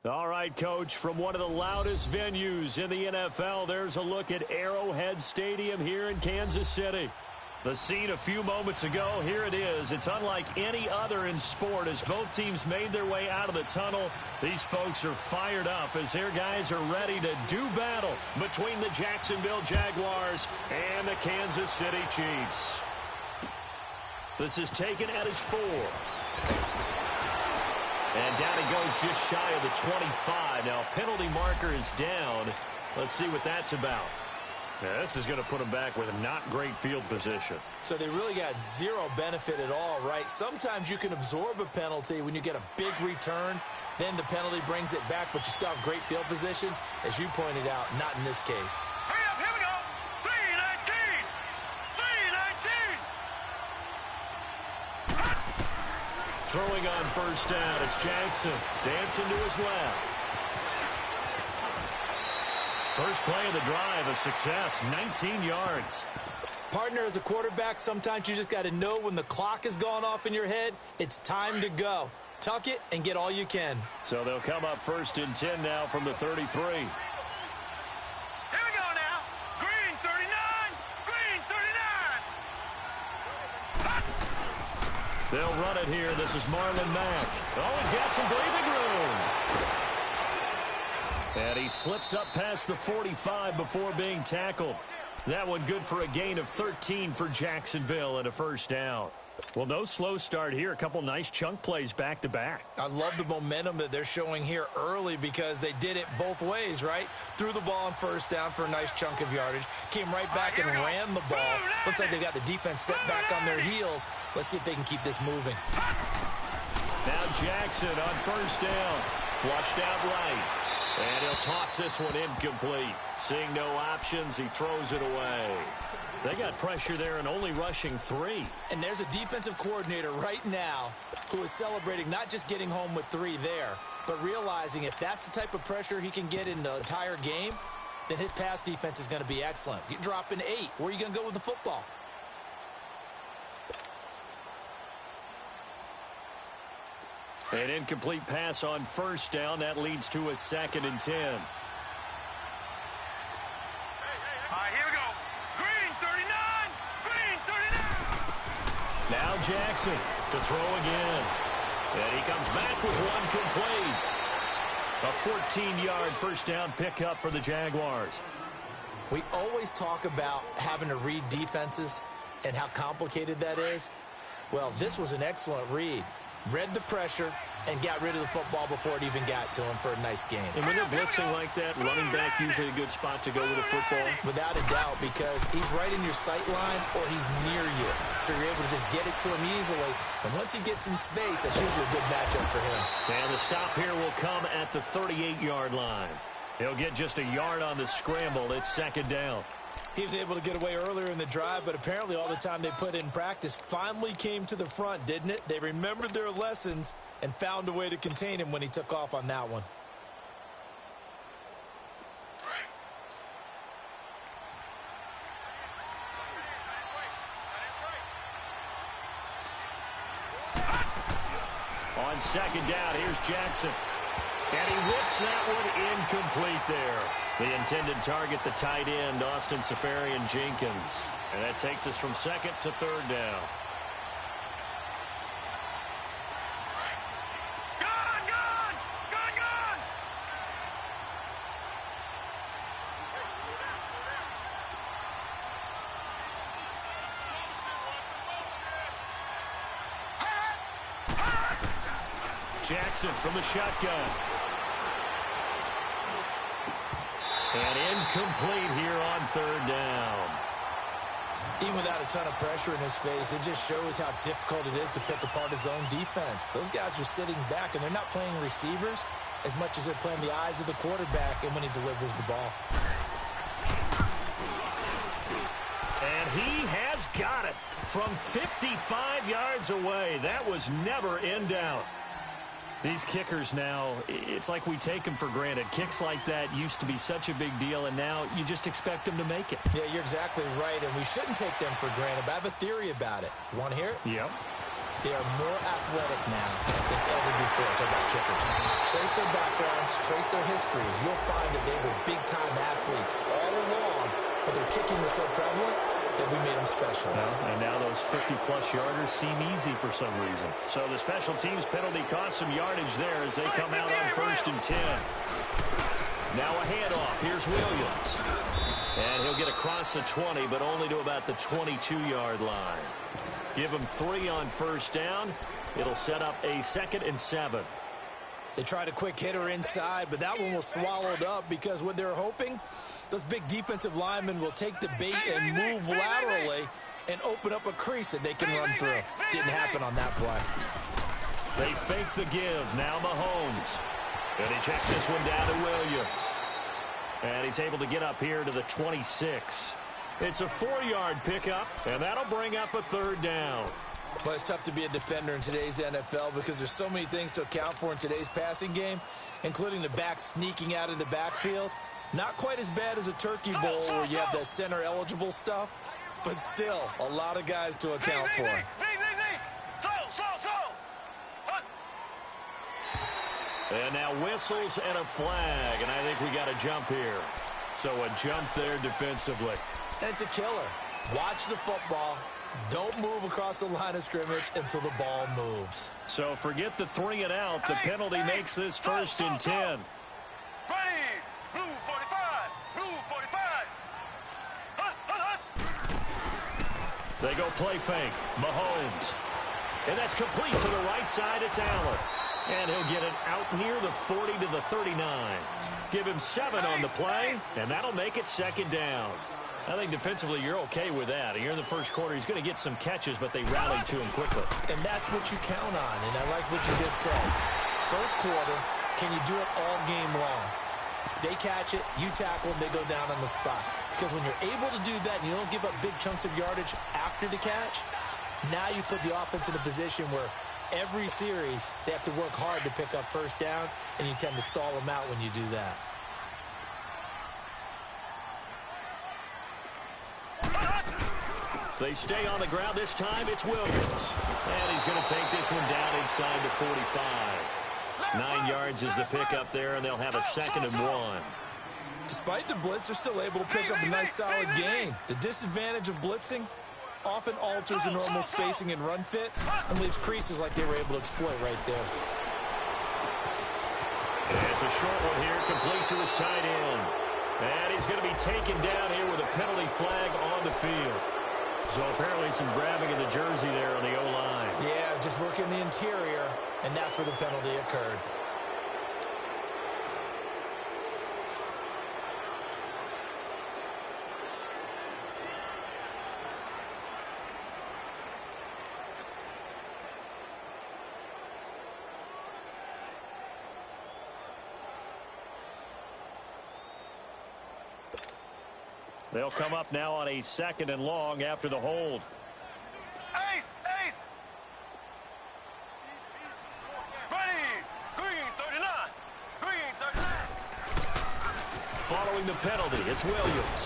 All right, Coach, from one of the loudest venues in the NFL, there's a look at Arrowhead Stadium here in Kansas City. The scene a few moments ago, here it is. It's unlike any other in sport as both teams made their way out of the tunnel. These folks are fired up as their guys are ready to do battle between the Jacksonville Jaguars and the Kansas City Chiefs. This is taken at his 4. And down he goes just shy of the 25. Now, penalty marker is down. Let's see what that's about. Yeah, this is going to put them back with a not great field position. So they really got zero benefit at all, right? Sometimes you can absorb a penalty when you get a big return. Then the penalty brings it back, but you still have great field position. As you pointed out, not in this case. Hurry up, here we go. 3-19. 3-19. Throwing on first down, it's Jackson. Dancing to his left. First play of the drive, a success, 19 yards. Partner, as a quarterback, sometimes you just got to know when the clock has gone off in your head, it's time to go. Tuck it and get all you can. So they'll come up first and 10 now from the 33. Here we go now. Green 39. Green 39. They'll run it here. This is Marlon Mack. Oh, he's got some breathing room. And he slips up past the 45 before being tackled. That one good for a gain of 13 for Jacksonville and a first down. Well, no slow start here. A couple nice chunk plays back-to-back. I love the momentum that they're showing here early because they did it both ways, right? Threw the ball on first down for a nice chunk of yardage. Came right back and ran the ball. Looks like they got the defense set back on their heels. Let's see if they can keep this moving. Now Jackson on first down. Flushed out right. And he'll toss this one incomplete. Seeing no options, he throws it away. They got pressure there and only rushing 3. And there's a defensive coordinator right now who is celebrating not just getting home with 3 there, but realizing if that's the type of pressure he can get in the entire game, then his pass defense is going to be excellent. You're dropping 8. Where are you going to go with the football? An incomplete pass on first down. That leads to a 2nd and 10. All right, here we go. Green 39. Green 39. Now Jackson to throw again. And he comes back with one complete. A 14-yard first down pickup for the Jaguars. We always talk about having to read defenses and how complicated that is. Well, this was an excellent read. Read the pressure and got rid of the football before it even got to him for a nice game. And when they're blitzing like that, running back usually a good spot to go with a football. Without a doubt, because he's right in your sight line or he's near you. So you're able to just get it to him easily. And once he gets in space, that's usually a good matchup for him. And the stop here will come at the 38-yard line. He'll get just a yard on the scramble. It's 2nd down. He was able to get away earlier in the drive, but apparently all the time they put in practice finally came to the front, didn't it? They remembered their lessons and found a way to contain him when he took off on that one. On 2nd down, here's Jackson. And he whips that one incomplete there. The intended target, the tight end, Austin Safarian-Jenkins. And that takes us from 2nd to 3rd down. Gone, gone, gone, gone. Jackson from the shotgun. And incomplete here on 3rd down. Even without a ton of pressure in his face, it just shows how difficult it is to pick apart his own defense. Those guys are sitting back, and they're not playing receivers as much as they're playing the eyes of the quarterback and when he delivers the ball. And he has got it from 55 yards away. That was never in doubt. These kickers now, it's like we take them for granted. Kicks like that used to be such a big deal, and now you just expect them to make it. Yeah, you're exactly right, and we shouldn't take them for granted, but I have a theory about it. You want to hear it? Yep. They are more athletic now than ever before. Talk about kickers. Trace their backgrounds, trace their histories. You'll find that they were big-time athletes all along, but their kicking was so prevalent that we made them specialists. Well, and now those 50-plus yarders seem easy for some reason. So the special teams penalty cost some yardage there as they come out on 1st and 10. Now a handoff. Here's Williams. And he'll get across the 20, but only to about the 22-yard line. Give him 3 on 1st down. It'll set up a 2nd and 7. They tried a quick hitter inside, but that one was swallowed up because what they're hoping, those big defensive linemen will take the bait and move laterally and open up a crease that they can run through. Didn't happen on that play. They fake the give. Now Mahomes. And he checks this one down to Williams. And he's able to get up here to the 26. It's a 4-yard pickup, and that'll bring up a 3rd down. But it's tough to be a defender in today's NFL because there's so many things to account for in today's passing game, including the back sneaking out of the backfield. Not quite as bad as a turkey bowl where you have that center-eligible stuff, but still a lot of guys to account for. And now whistles and a flag, and I think we got a jump here. So a jump there defensively. And it's a killer. Watch the football. Don't move across the line of scrimmage until the ball moves. So forget the 3 and out. The penalty makes this 1st and 10. Ready, blue 45, blue 45. They go play fake. Mahomes. And that's complete to the right side. It's Allen. And he'll get it out near the 40 to the 39. Give him 7 on the play, and that'll make it 2nd down. I think defensively you're okay with that. Here in the first quarter, he's going to get some catches, but they rallied to him quickly. And that's what you count on, and I like what you just said. First quarter, can you do it all game long? They catch it, you tackle them, they go down on the spot. Because when you're able to do that and you don't give up big chunks of yardage after the catch, now you put the offense in a position where every series they have to work hard to pick up 1st downs, and you tend to stall them out when you do that. They stay on the ground. This time it's Williams. And he's going to take this one down inside the 45. 9 yards is the pickup there, and they'll have a 2nd and 1. Despite the blitz, they're still able to pick up a nice solid gain. The disadvantage of blitzing often alters the normal spacing and run fits and leaves creases like they were able to exploit right there. And it's a short one here, complete to his tight end. And he's going to be taken down here with a penalty flag on the field. So apparently some grabbing of the jersey there on the O-line. Yeah, just working the interior, and that's where the penalty occurred. They'll come up now on a 2nd and long after the hold. Ace, ace. Ready, green 39, green 39. Following the penalty, it's Williams.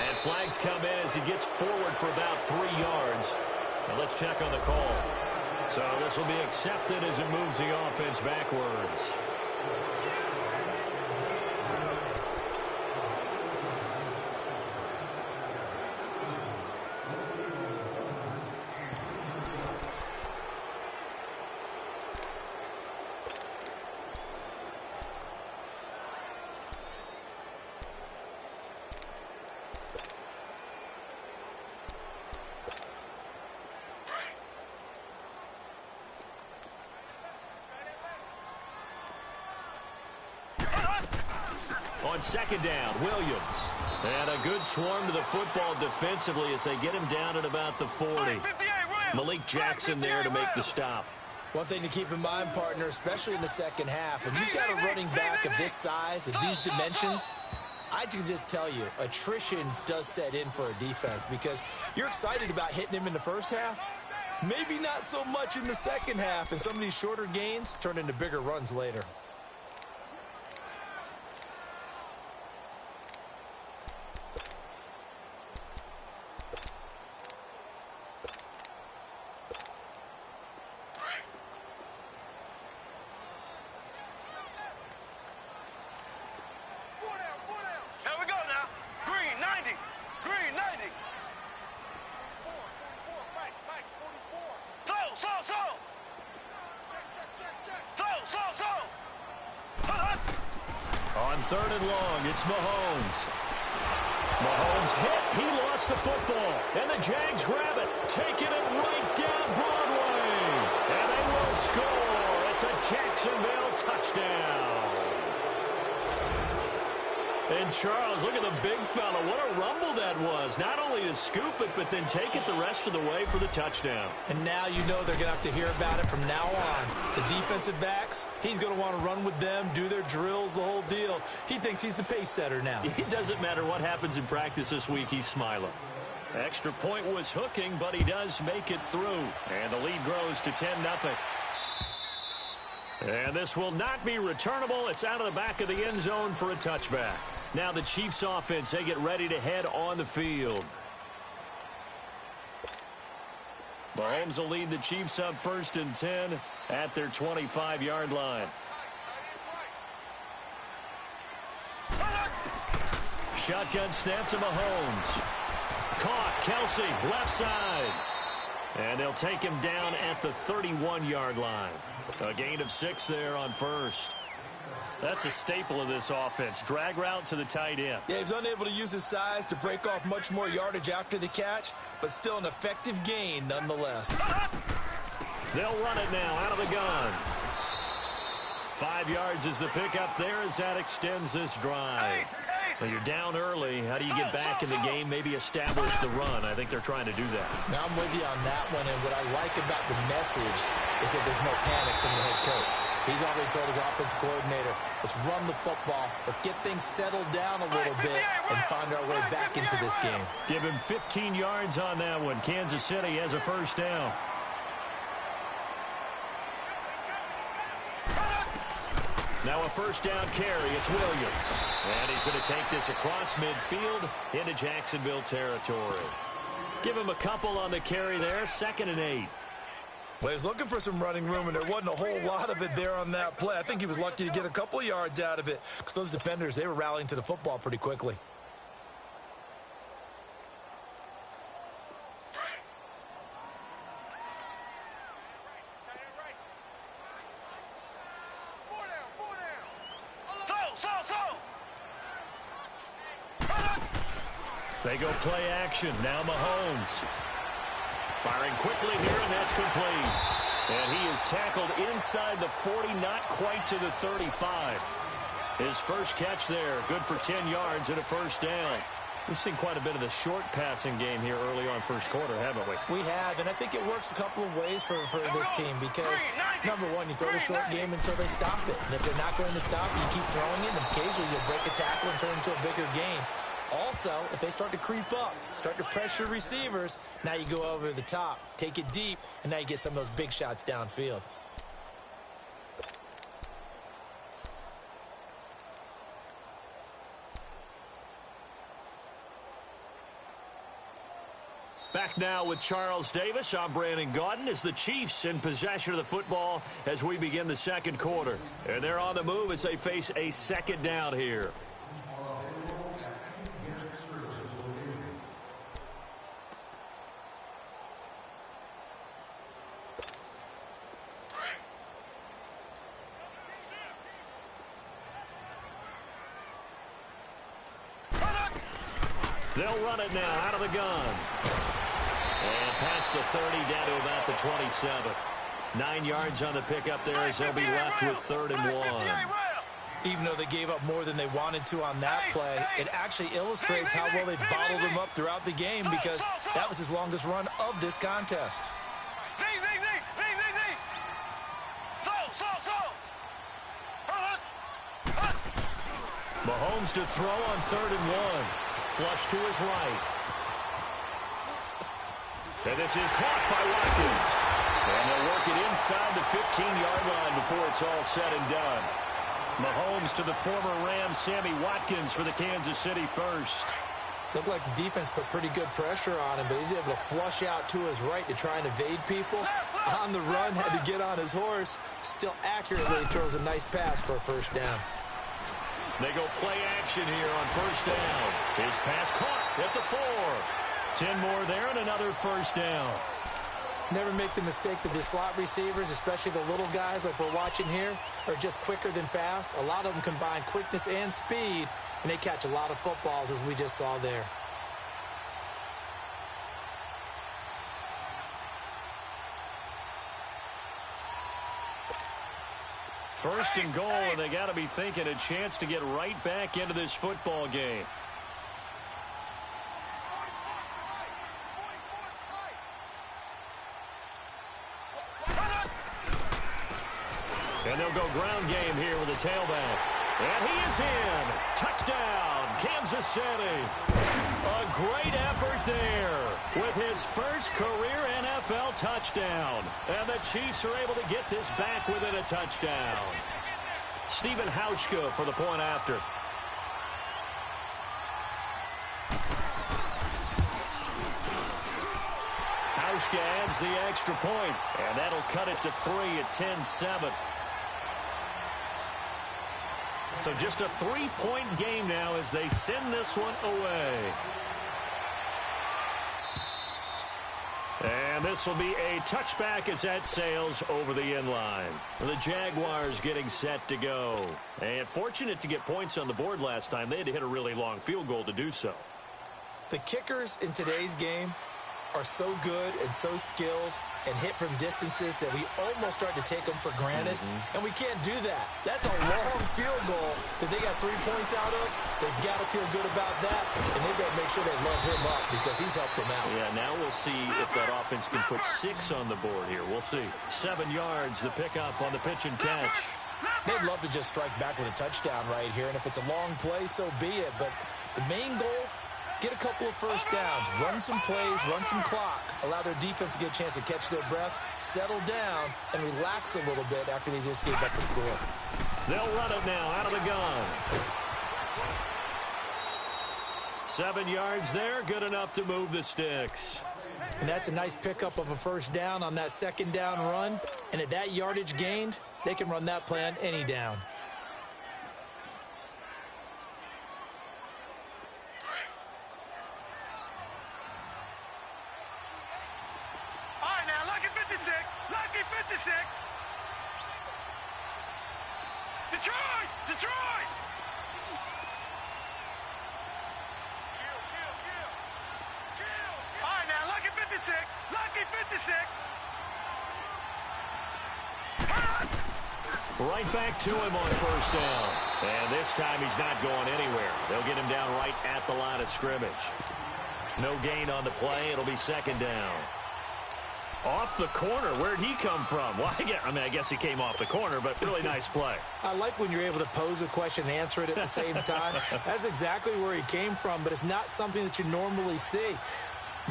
And flags come in as he gets forward for about 3 yards. Now let's check on the call. So this will be accepted as it moves the offense backwards. On 2nd down, Williams. And a good swarm to the football defensively as they get him down at about the 40. Malik Jackson there to make the stop. One thing to keep in mind, partner, especially in the second half, when you've got a running back of this size and these dimensions, I can just tell you, attrition does set in for a defense because you're excited about hitting him in the first half. Maybe not so much in the second half, and some of these shorter gains turn into bigger runs later. third and long, it's Mahomes. Mahomes hit. He lost the football. And the Jags grab it, taking it right down Broadway. And they will score. It's a Jacksonville touchdown. And Charles, look at the big fella. What a rumble that was. Not only to scoop it, but then take it the rest of the way for the touchdown. And now you know they're going to have to hear about it from now on. The defensive backs, he's going to want to run with them, do their drills, the whole deal. He thinks he's the pace setter now. It doesn't matter what happens in practice this week, he's smiling. Extra point was hooking, but he does make it through. And the lead grows to 10-0. And this will not be returnable. It's out of the back of the end zone for a touchback. Now the Chiefs offense, they get ready to head on the field. Mahomes will lead the Chiefs up 1st and 10 at their 25-yard line. Shotgun snap to Mahomes. Caught, Kelsey, left side. And they'll take him down at the 31-yard line. A gain of 6 there on first. That's a staple of this offense. Drag route to the tight end. Yeah, he's unable to use his size to break off much more yardage after the catch, but still an effective gain nonetheless. They'll run it now out of the gun. 5 yards is the pickup there as that extends this drive. Well, you're down early. How do you get back in the game, maybe establish the run? I think they're trying to do that. Now I'm with you on that one, and what I like about the message is that there's no panic from the head coach. He's already told his offensive coordinator, let's run the football, let's get things settled down a little bit and find our way back into this game. Give him 15 yards on that one. Kansas City has a first down. Now a first down carry. It's Williams. And he's going to take this across midfield into Jacksonville territory. Give him a couple on the carry there. 2nd and 8. Well, he was looking for some running room, and there wasn't a whole lot of it there on that play. I think he was lucky to get a couple of yards out of it because those defenders, they were rallying to the football pretty quickly. They go play action. Now Mahomes. Firing quickly here, and that's complete. And he is tackled inside the 40, not quite to the 35. His first catch there, good for 10 yards and a first down. We've seen quite a bit of the short passing game here early on first quarter, haven't we? We have, and I think it works a couple of ways for this team because, number one, you throw the short game until they stop it. And if they're not going to stop it, you keep throwing it, and occasionally you'll break a tackle and turn into a bigger game. Also, if they start to creep up, start to pressure receivers, now you go over the top, take it deep, and now you get some of those big shots downfield. Back now with Charles Davis. I'm Brandon Gaudin as the Chiefs in possession of the football as we begin the second quarter. And they're on the move as they face a second down here. They'll run it now out of the gun. And past the 30 down to about the 27. 9 yards on the pickup there as they'll be left with 3rd and 1. Even though they gave up more than they wanted to on that play, it actually illustrates how well they've bottled them up throughout the game because that was his longest run of this contest. Mahomes to throw on 3rd and 1. Flush to his right. And this is caught by Watkins. And they'll work it inside the 15-yard line before it's all said and done. Mahomes to the former Ram, Sammy Watkins for the Kansas City first. Looked like the defense put pretty good pressure on him, but he's able to flush out to his right to try and evade people. On the run, had to get on his horse. Still accurately throws a nice pass for a first down. They go play action here on first down. His pass caught at the 4. 10 more there and another first down. Never make the mistake that the slot receivers, especially the little guys like we're watching here, are just quicker than fast. A lot of them combine quickness and speed, and they catch a lot of footballs, as we just saw there. First and goal, and they got to be thinking a chance to get right back into this football game. And they'll go ground game here with a tailback. And he is in. Touchdown, Kansas City. A great effort there with his first career NFL touchdown. And the Chiefs are able to get this back within a touchdown. Stephen Hauschka for the point after. Hauschka adds the extra point, and that'll cut it to 3 at 10-7. So just a 3-point game now as they send this one away. And this will be a touchback as that sails over the end line. The Jaguars getting set to go. And fortunate to get points on the board last time. They had to hit a really long field goal to do so. The kickers in today's game are so good and so skilled and hit from distances that we almost start to take them for granted. And we can't do that. That's a long field goal that they got 3 points out of. They've got to feel good about that, and they better make sure they love him up because he's helped them out. Yeah, now we'll see if that offense can put 6 on the board here. We'll see. 7 yards, the pickup on the pitch and catch. They'd love to just strike back with a touchdown right here, and if it's a long play, so be it. But the main goal, get a couple of first downs, run some plays, run some clock, allow their defense to get a chance to catch their breath, settle down, and relax a little bit after they just gave up the score. They'll run it now out of the gun. 7 yards there, good enough to move the sticks. And that's a nice pickup of a first down on that second down run. And at that yardage gained, they can run that play on any down. Lucky 56. Detroit! Detroit! All right, now, Lucky 56. Lucky 56. Right back to him on first down. And this time he's not going anywhere. They'll get him down right at the line of scrimmage. No gain on the play. It'll be second down. Off the corner. Where'd he come from? Well, I guess he came off the corner, but really nice play. I like when you're able to pose a question and answer it at the same time. That's exactly where he came from, but it's not something that you normally see.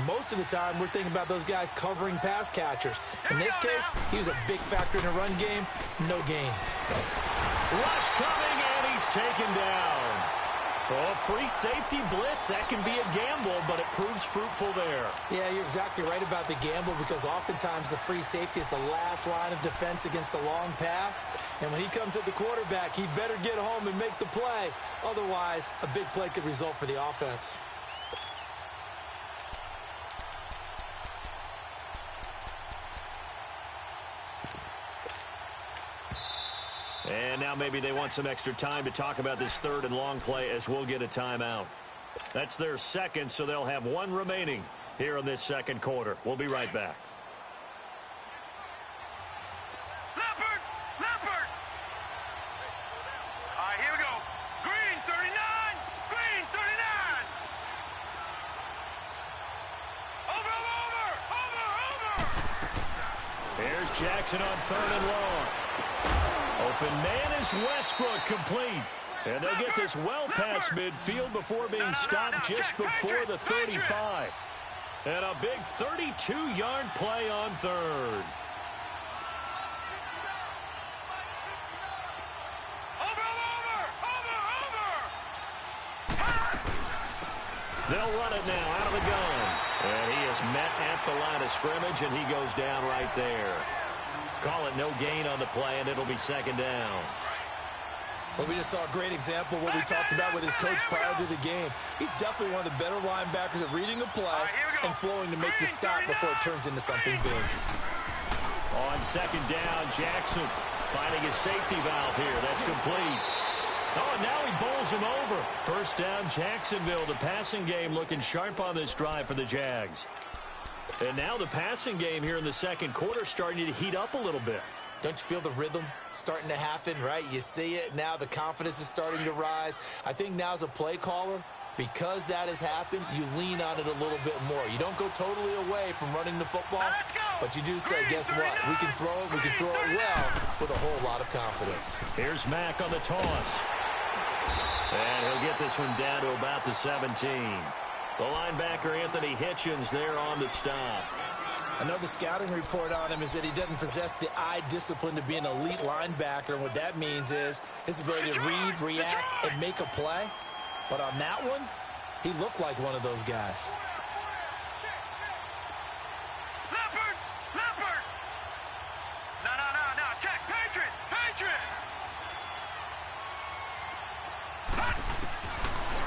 Most of the time, we're thinking about those guys covering pass catchers. In this case, he was a big factor in the run game. No gain. Rush coming, and he's taken down. Oh, free safety blitz, that can be a gamble, but it proves fruitful there. Yeah, you're exactly right about the gamble because oftentimes the free safety is the last line of defense against a long pass. And when he comes at the quarterback, he better get home and make the play. Otherwise, a big play could result for the offense. And now maybe they want some extra time to talk about this third and long play as we'll get a timeout. That's their second, so they'll have one remaining here in this second quarter. We'll be right back. Leopard! Leopard! All right, here we go. Green 39! Green 39! Over! Here's Jackson on third and long. Open man is Westbrook, complete. And they'll get this well past midfield before being stopped just before the 35. And a big 32-yard play on third. They'll run it now out of the gun. And he is met at the line of scrimmage, and he goes down right there. Call it no gain on the play, and it'll be second down. Well, we just saw a great example of what we talked about with his coach prior to the game. He's definitely one of the better linebackers at reading a play. and flowing to make the stop before it turns into something big. On second down, Jackson finding his safety valve here. That's complete. Oh, and now he bowls him over. First down, Jacksonville. The passing game looking sharp on this drive for the Jags. And now the passing game here in the second quarter starting to heat up a little bit. Don't you feel the rhythm starting to happen, right? You see it now. The confidence is starting to rise. I think now as a play caller, because that has happened, you lean on it a little bit more. You don't go totally away from running the football, but you do say, guess what? We can throw it. We can throw it well with a whole lot of confidence. Here's Mack on the toss. And he'll get this one down to about the 17. The linebacker, Anthony Hitchens, there on the stop. Another scouting report on him is that he doesn't possess the eye discipline to be an elite linebacker. And what that means is his ability to read, react, and make a play. But on that one, he looked like one of those guys. Leopard! Leopard! No. Check. Patriot!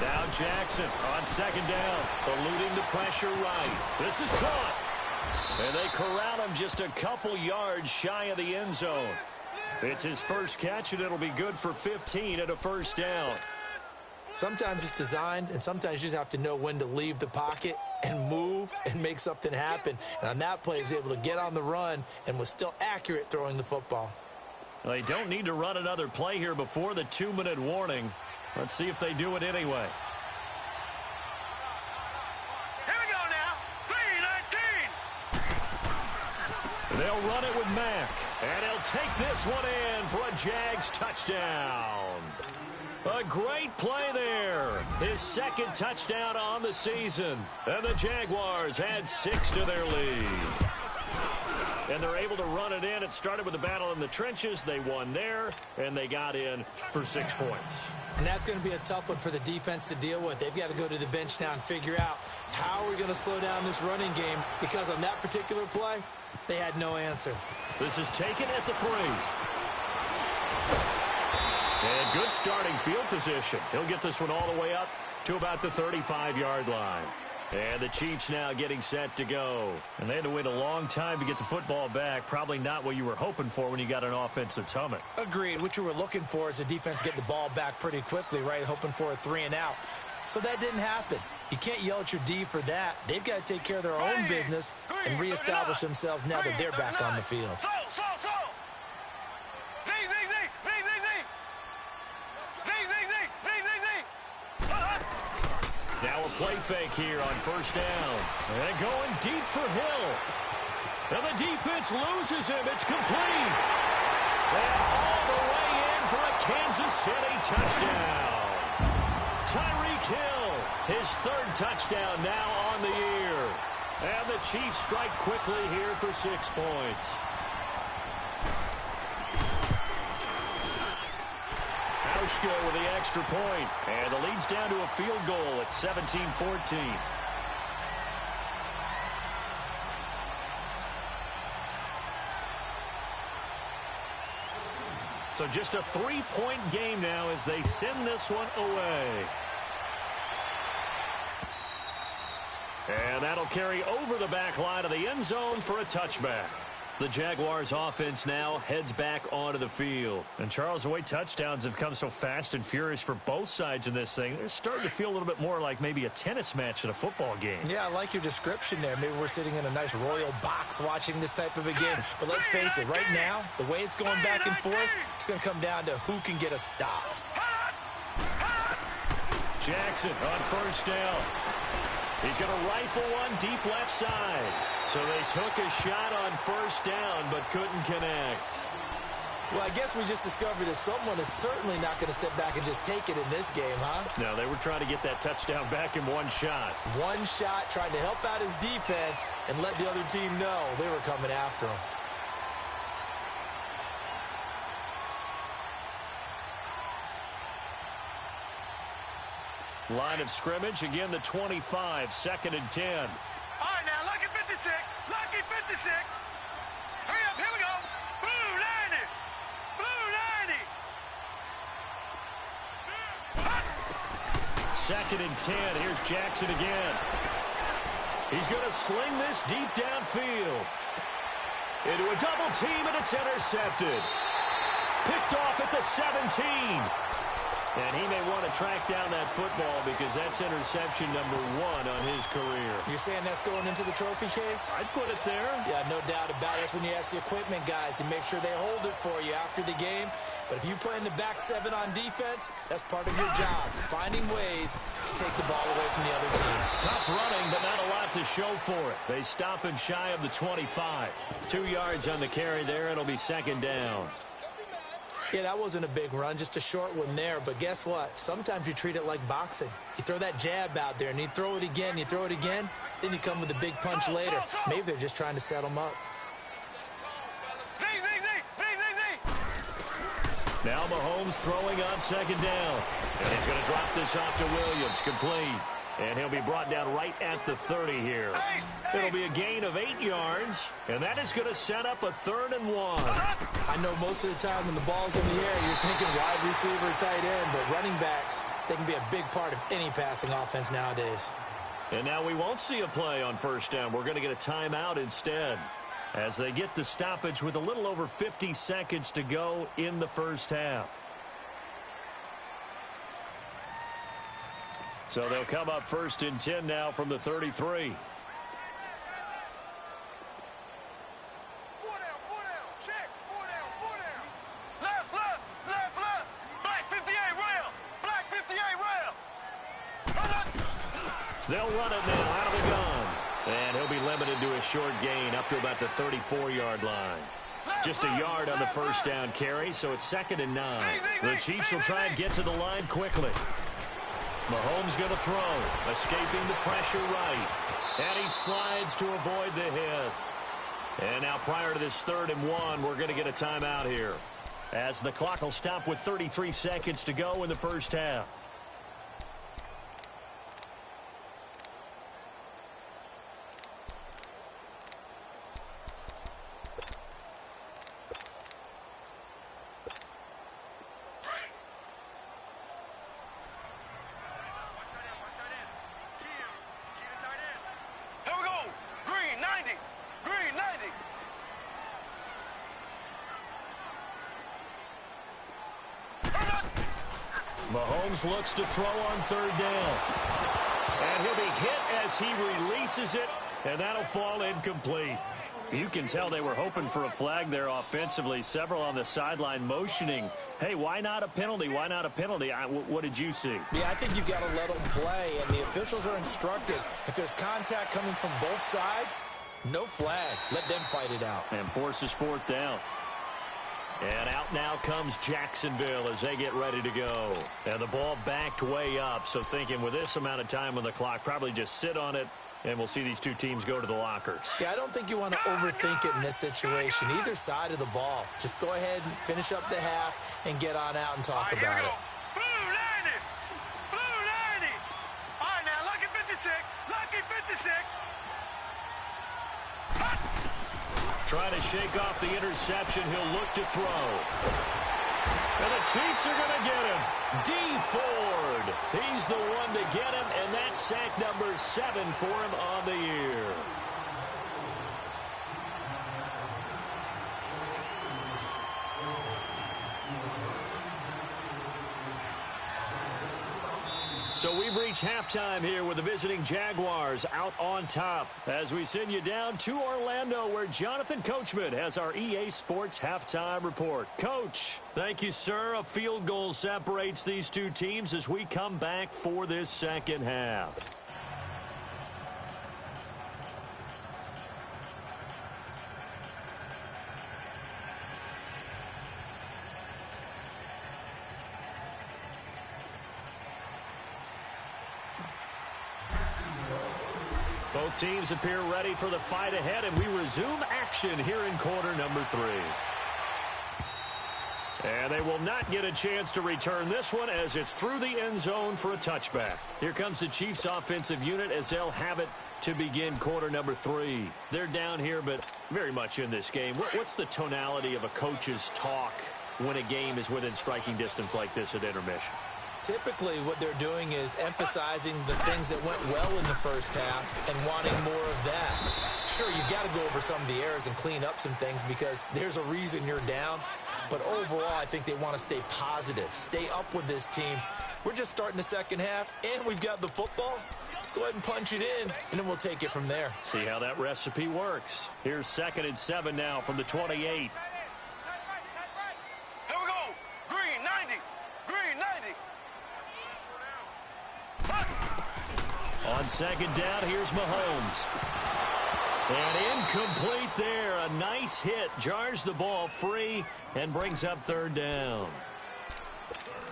Now Jackson on second down, eluding the pressure right. This is caught. And they corral him just a couple yards shy of the end zone. It's his first catch, and it'll be good for 15 and a first down. Sometimes it's designed, and sometimes you just have to know when to leave the pocket and move and make something happen. And on that play, he was able to get on the run and was still accurate throwing the football. They don't need to run another play here before the 2-minute warning. Let's see if they do it anyway. Here we go now. 3-19. They'll run it with Mack. And he'll take this one in for a Jags touchdown. A great play there. His second touchdown on the season. And the Jaguars add 6 to their lead. And they're able to run it in. It started with a battle in the trenches. They won there, and they got in for 6 points. And that's going to be a tough one for the defense to deal with. They've got to go to the bench now and figure out how we're going to slow down this running game, because on that particular play, they had no answer. This is taken at the 3. And good starting field position. He'll get this one all the way up to about the 35-yard line. And the Chiefs now getting set to go. And they had to wait a long time to get the football back. Probably not what you were hoping for when you got an offense that's humming. Agreed. What you were looking for is the defense get the ball back pretty quickly, right? Hoping for a 3-and-out. So that didn't happen. You can't yell at your D for that. They've got to take care of their own business and reestablish themselves now that they're back on the field. Now a play fake here on first down. And going deep for Hill. And the defense loses him. It's complete. And all the way in for a Kansas City touchdown. Tyreek Hill, his 3rd touchdown now on the year. And the Chiefs strike quickly here for 6 points. Hauschka with the extra point. And the lead's down to a field goal at 17-14. So just a 3-point game now as they send this one away. And that'll carry over the back line of the end zone for a touchback. The Jaguars offense now heads back onto the field. And Charles, the way touchdowns have come so fast and furious for both sides in this thing, it's starting to feel a little bit more like maybe a tennis match in a football game. Yeah, I like your description there. Maybe we're sitting in a nice royal box watching this type of a game. But let's face it, right now, the way it's going back and forth, it's going to come down to who can get a stop. Jackson on first down. He's going to rifle one deep left side. So they took a shot on first down but couldn't connect. Well, I guess we just discovered that someone is certainly not going to sit back and just take it in this game, huh? No, they were trying to get that touchdown back in one shot. One shot, trying to help out his defense and let the other team know they were coming after him. Line of scrimmage, again the 25, 2nd and 10. All right, now, lucky 56. Lucky 56. Hurry up, here we go. Blue 90. Blue 90. 2nd and 10. Here's Jackson again. He's going to sling this deep downfield. Into a double team, and it's intercepted. Picked off at the 17. And he may want to track down that football because that's interception number 1 on his career. You're saying that's going into the trophy case? I'd put it there. Yeah, no doubt about it. That's when you ask the equipment guys to make sure they hold it for you after the game. But if you play in the back 7 on defense, that's part of your job, finding ways to take the ball away from the other team. Tough running, but not a lot to show for it. They stop him shy of the 25. 2 yards on the carry there. It'll be second down. Yeah, that wasn't a big run, just a short one there. But guess what? Sometimes you treat it like boxing. You throw that jab out there, and you throw it again, you throw it again, then you come with a big punch later. Maybe they're just trying to set them up. Now Mahomes throwing on second down. And he's going to drop this off to Williams, complete. And he'll be brought down right at the 30 here. It'll be a gain of 8 yards, and that is going to set up a 3rd and 1. I know most of the time when the ball's in the air, you're thinking wide receiver, tight end, but running backs, they can be a big part of any passing offense nowadays. And now we won't see a play on first down. We're going to get a timeout instead as they get the stoppage with a little over 50 seconds to go in the first half. So they'll come up 1st and 10 now from the 33. They'll run it now out of the gun. And he'll be limited to a short gain up to about the 34-yard line. Just a yard on the first down carry, so it's 2nd and 9. The Chiefs will try and get to the line quickly. Mahomes going to throw, escaping the pressure right. And he slides to avoid the hit. And now prior to this 3rd and 1, we're going to get a timeout here, as the clock will stop with 33 seconds to go in the first half. Mahomes looks to throw on 3rd down. And he'll be hit as he releases it, and that'll fall incomplete. You can tell they were hoping for a flag there offensively. Several on the sideline motioning, hey, why not a penalty? Why not a penalty? What did you see? Yeah, I think you've got to let them play, and the officials are instructed. If there's contact coming from both sides, no flag. Let them fight it out. And forces 4th down. And out now comes Jacksonville as they get ready to go. And the ball backed way up, so thinking with this amount of time on the clock, probably just sit on it, and we'll see these two teams go to the lockers. Yeah, I don't think you want to overthink it in this situation. Either side of the ball. Just go ahead and finish up the half and get on out and talk about it. Blue lining! Blue lining! All right, now, lucky 56. Lucky 56. Trying to shake off the interception. He'll look to throw. And the Chiefs are going to get him. D-Ford. He's the one to get him, and that's sack number 7 for him on the year. So we've reached halftime here with the visiting Jaguars out on top as we send you down to Orlando, where Jonathan Coachman has our EA Sports halftime report. Coach, thank you, sir. A field goal separates these two teams as we come back for this second half. Both teams appear ready for the fight ahead, and we resume action here in quarter number 3. And they will not get a chance to return this one as it's through the end zone for a touchback. Here comes the Chiefs offensive unit as they'll have it to begin quarter number 3. They're down here, but very much in this game. What's the tonality of a coach's talk when a game is within striking distance like this at intermission? Typically, what they're doing is emphasizing the things that went well in the first half and wanting more of that. Sure, you've got to go over some of the errors and clean up some things because there's a reason you're down. But overall, I think they want to stay positive, stay up with this team. We're just starting the second half, and we've got the football. Let's go ahead and punch it in, and then we'll take it from there. See how that recipe works. Here's 2nd and 7 now from the 28. Here we go. Green 90. Green 90. On 2nd down, here's Mahomes. And incomplete there. A nice hit. Jars the ball free and brings up 3rd down.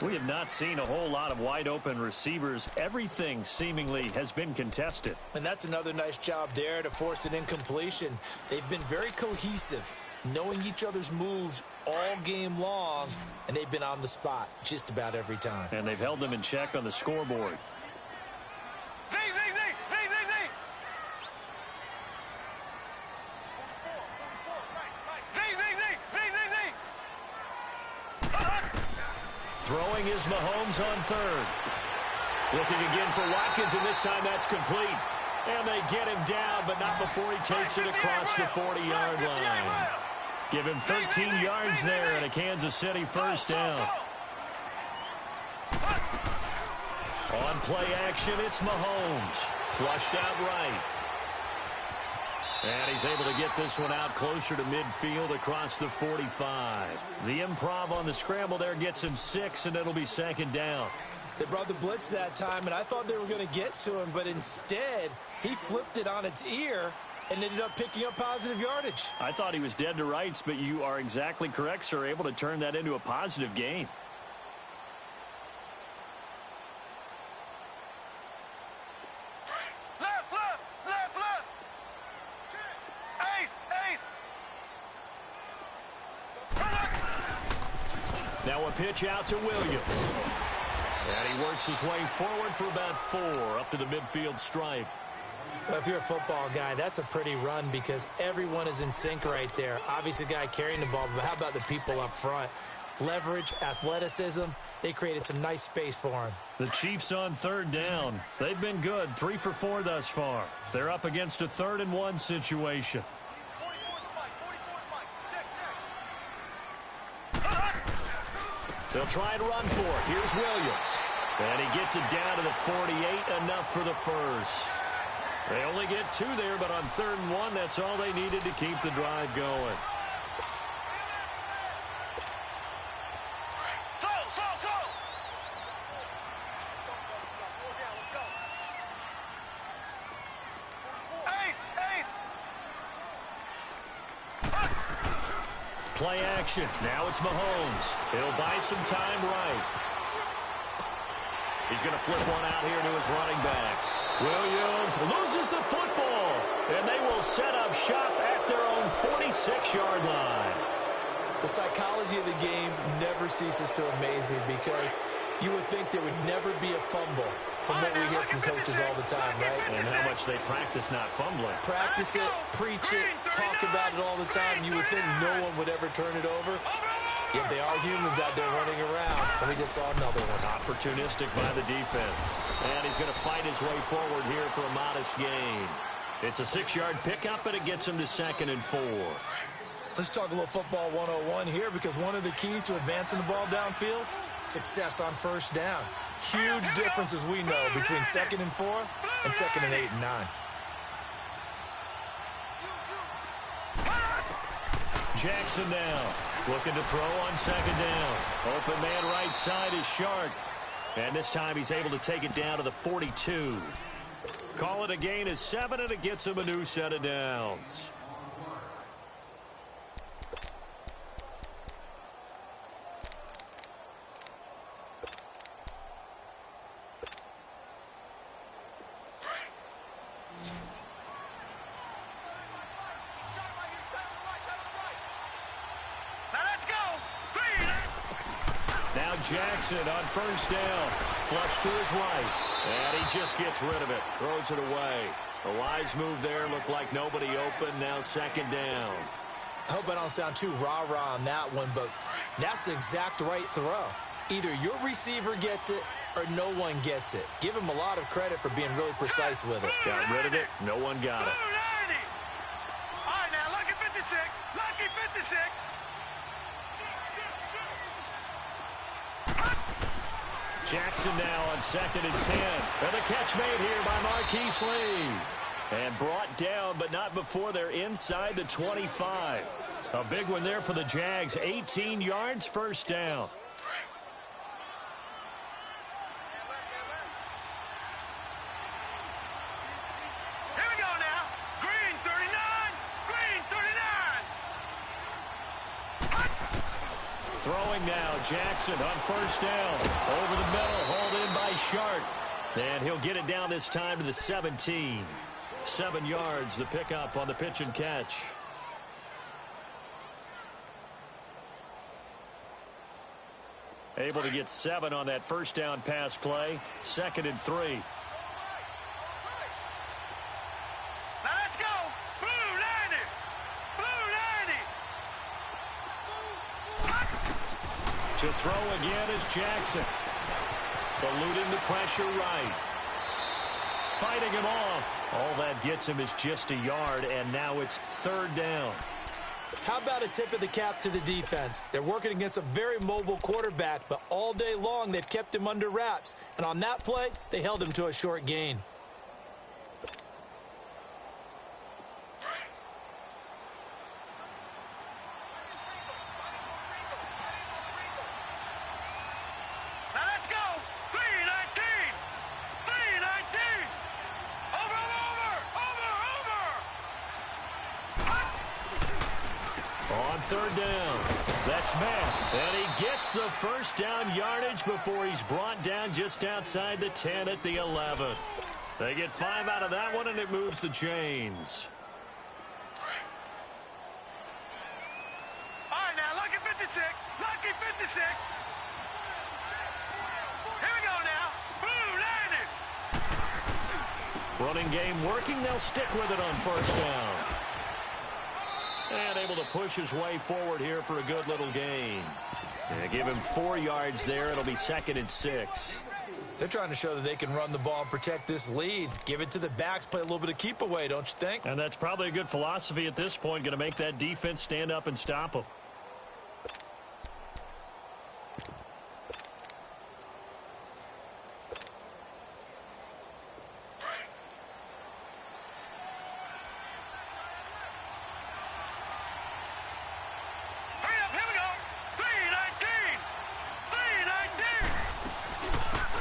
We have not seen a whole lot of wide-open receivers. Everything seemingly has been contested. And that's another nice job there to force an incompletion. They've been very cohesive, knowing each other's moves all game long, and they've been on the spot just about every time. And they've held them in check on the scoreboard. Z, Z, Z, Z, Z, Z. Z, Z, Z, Z, Z, Z. Throwing is Mahomes on 3rd. Looking again for Watkins, and this time that's complete. And they get him down, but not before he takes it across the 40-yard line. Give him 13 yards there and a Kansas City 1st down. On play action, it's Mahomes. Flushed out right. And he's able to get this one out closer to midfield across the 45. The improv on the scramble there gets him 6, and it'll be 2nd down. They brought the blitz that time, and I thought they were going to get to him, but instead, he flipped it on its ear and ended up picking up positive yardage. I thought he was dead to rights, but you are exactly correct, sir. Able to turn that into a positive gain. Left, left, left, left. Ace, ace. Now a pitch out to Williams. And he works his way forward for about 4 up to the midfield stripe. Well, if you're a football guy, that's a pretty run because everyone is in sync right there. Obviously, the guy carrying the ball, but how about the people up front? Leverage, athleticism, they created some nice space for him. The Chiefs on 3rd down. They've been good, 3 for 4 thus far. They're up against a 3rd and 1 situation. They'll try and run for it. Here's Williams. And he gets it down to the 48, enough for the 1st. They only get 2 there, but on 3rd and 1, that's all they needed to keep the drive going. Play action. Now it's Mahomes. He'll buy some time right. He's going to flip one out here to his running back. Williams loses the football, and they will set up shop at their own 46-yard line. The psychology of the game never ceases to amaze me because you would think there would never be a fumble from what we hear from coaches all the time, right? And how much they practice not fumbling. Practice it, preach it, talk about it all the time. You would think no one would ever turn it over. Yet they are humans out there running around, and we just saw another one. Opportunistic by the defense. And he's going to fight his way forward here for a modest gain. It's a 6-yard pickup, and it gets him to 2nd and 4. Let's talk a little football 101 here because one of the keys to advancing the ball downfield, success on 1st down. Huge difference, as we know, between 2nd and 4 and 2nd and 8 and 9. Jackson now looking to throw on 2nd down. Open man right side is Shark. And this time he's able to take it down to the 42. Call it a gain of 7, and it gets him a new set of downs. Jackson on 1st down. Flush to his right. And he just gets rid of it. Throws it away. A wise move there. Looked like nobody open. Now 2nd down. I hope I don't sound too rah-rah on that one, but that's the exact right throw. Either your receiver gets it or no one gets it. Give him a lot of credit for being really precise with it. Got rid of it. No one got it. All right, now, lucky 56. Lucky 56. Jackson now on 2nd and 10. And the catch made here by Marquise Lee. And brought down, but not before they're inside the 25. A big one there for the Jags. 18 yards, first down. Here we go now. Green 39. Green 39. Throwing now, Jackson on first down. Over the middle, hauled in by Sharp. And he'll get it down this time to the 17. 7 yards, the pickup on the pitch and catch. Able to get 7 on that first down pass play. 2nd and 3. Now let's go. Blue 90. Blue 90. To throw again is Jackson. Eluding the pressure right. Fighting him off. All that gets him is just a yard, and now it's 3rd down. How about a tip of the cap to the defense? They're working against a very mobile quarterback, but all day long they've kept him under wraps. And on that play, they held him to a short gain. Now let's go. 319. 319. Over. On 3rd down, that's Matt, and he gets the first down yardage before he's brought down just outside the 10 at the 11. They get 5 out of that one, and it moves the chains. All right, now, lucky 56. Lucky 56. Here we go now. Blue 90. Running game working, they'll stick with it on first down. And able to push his way forward here for a good little gain. Yeah, give him 4 yards there. It'll be 2nd and 6. They're trying to show that they can run the ball and protect this lead. Give it to the backs, play a little bit of keep away, don't you think? And that's probably a good philosophy at this point. Going to make that defense stand up and stop them.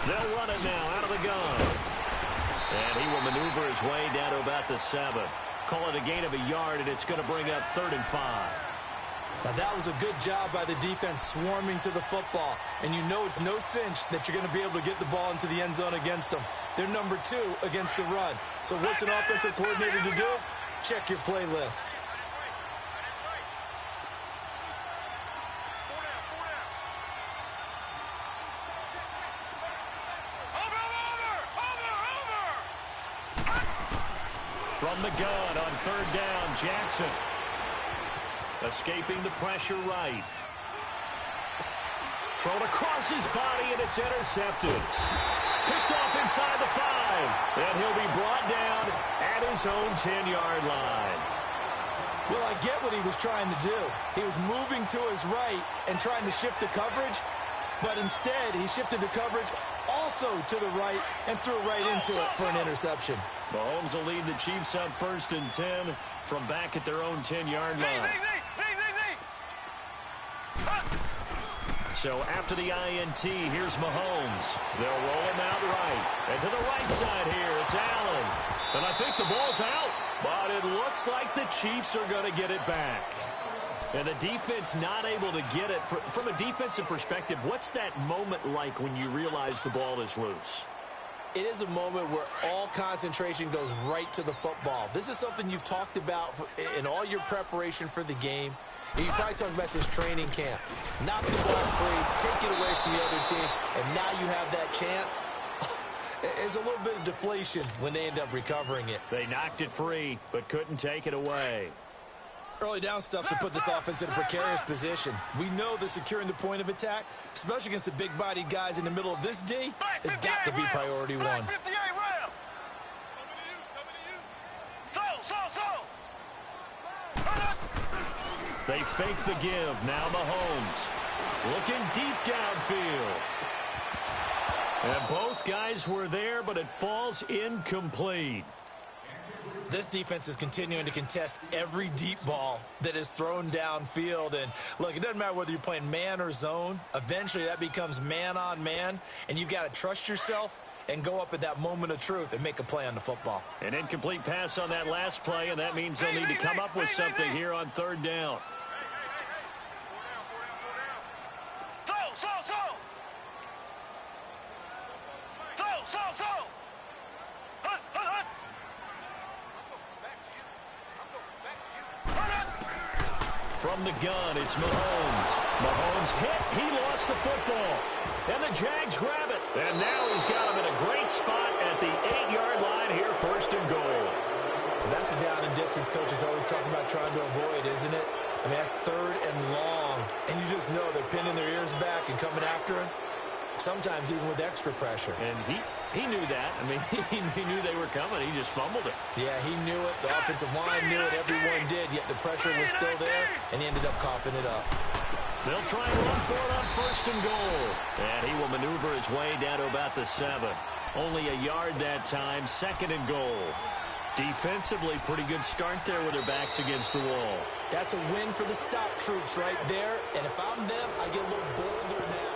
They'll run it now out of the gun. And he will maneuver his way down to about the 7. Call it a gain of a yard, and it's going to bring up 3rd and 5. Now, that was a good job by the defense swarming to the football. And you know it's no cinch that you're going to be able to get the ball into the end zone against them. They're number 2 against the run. So what's an offensive coordinator to do? Check your playlist. From the gun on 3rd down, Jackson. Escaping the pressure right. Thrown across his body, and it's intercepted. Picked off inside the 5. And he'll be brought down at his own 10-yard line. Well, I get what he was trying to do. He was moving to his right and trying to shift the coverage, but instead he shifted the coverage also to the right and threw right into it for an interception. Mahomes will lead the Chiefs up 1st and 10 from back at their own 10-yard line. So after the INT, here's Mahomes. They'll roll him out right. And to the right side here, it's Allen. And I think the ball's out, but it looks like the Chiefs are going to get it back. And the defense not able to get it. From a defensive perspective, what's that moment like when you realize the ball is loose? It is a moment where all concentration goes right to the football. This is something you've talked about in all your preparation for the game. And you probably talked about this training camp. Knock the ball free, take it away from the other team, and now you have that chance. There's a little bit of deflation when they end up recovering it. They knocked it free, but couldn't take it away. Early down stuff should put this offense in a precarious position. We know that securing the point of attack, especially against the big-bodied guys in the middle of this D, has got to be priority one. They fake the give. Now Mahomes looking deep downfield. And both guys were there, but it falls incomplete. This defense is continuing to contest every deep ball that is thrown downfield. And, look, it doesn't matter whether you're playing man or zone. Eventually, that becomes man-on-man, and you've got to trust yourself and go up at that moment of truth and make a play on the football. An incomplete pass on that last play, and that means they'll need to come up with something here on third down. From the gun, it's Mahomes. Mahomes hit. He lost the football. And the Jags grab it. And now he's got him in a great spot at the 8-yard line here, first and goal. That's a down and distance coaches always talk about trying to avoid, isn't it? I mean, that's third and long. And you just know they're pinning their ears back and coming after him. Sometimes even with extra pressure. And he knew that. I mean, he knew they were coming. He just fumbled it. Yeah, he knew it. The offensive line knew it. Everyone did. Yet the pressure was still there, and he ended up coughing it up. They'll try and run for it on first and goal. And he will maneuver his way down to about the 7. Only a yard that time, second and goal. Defensively, pretty good start there with their backs against the wall. That's a win for the stop troops right there. And if I'm them, I get a little bolder now.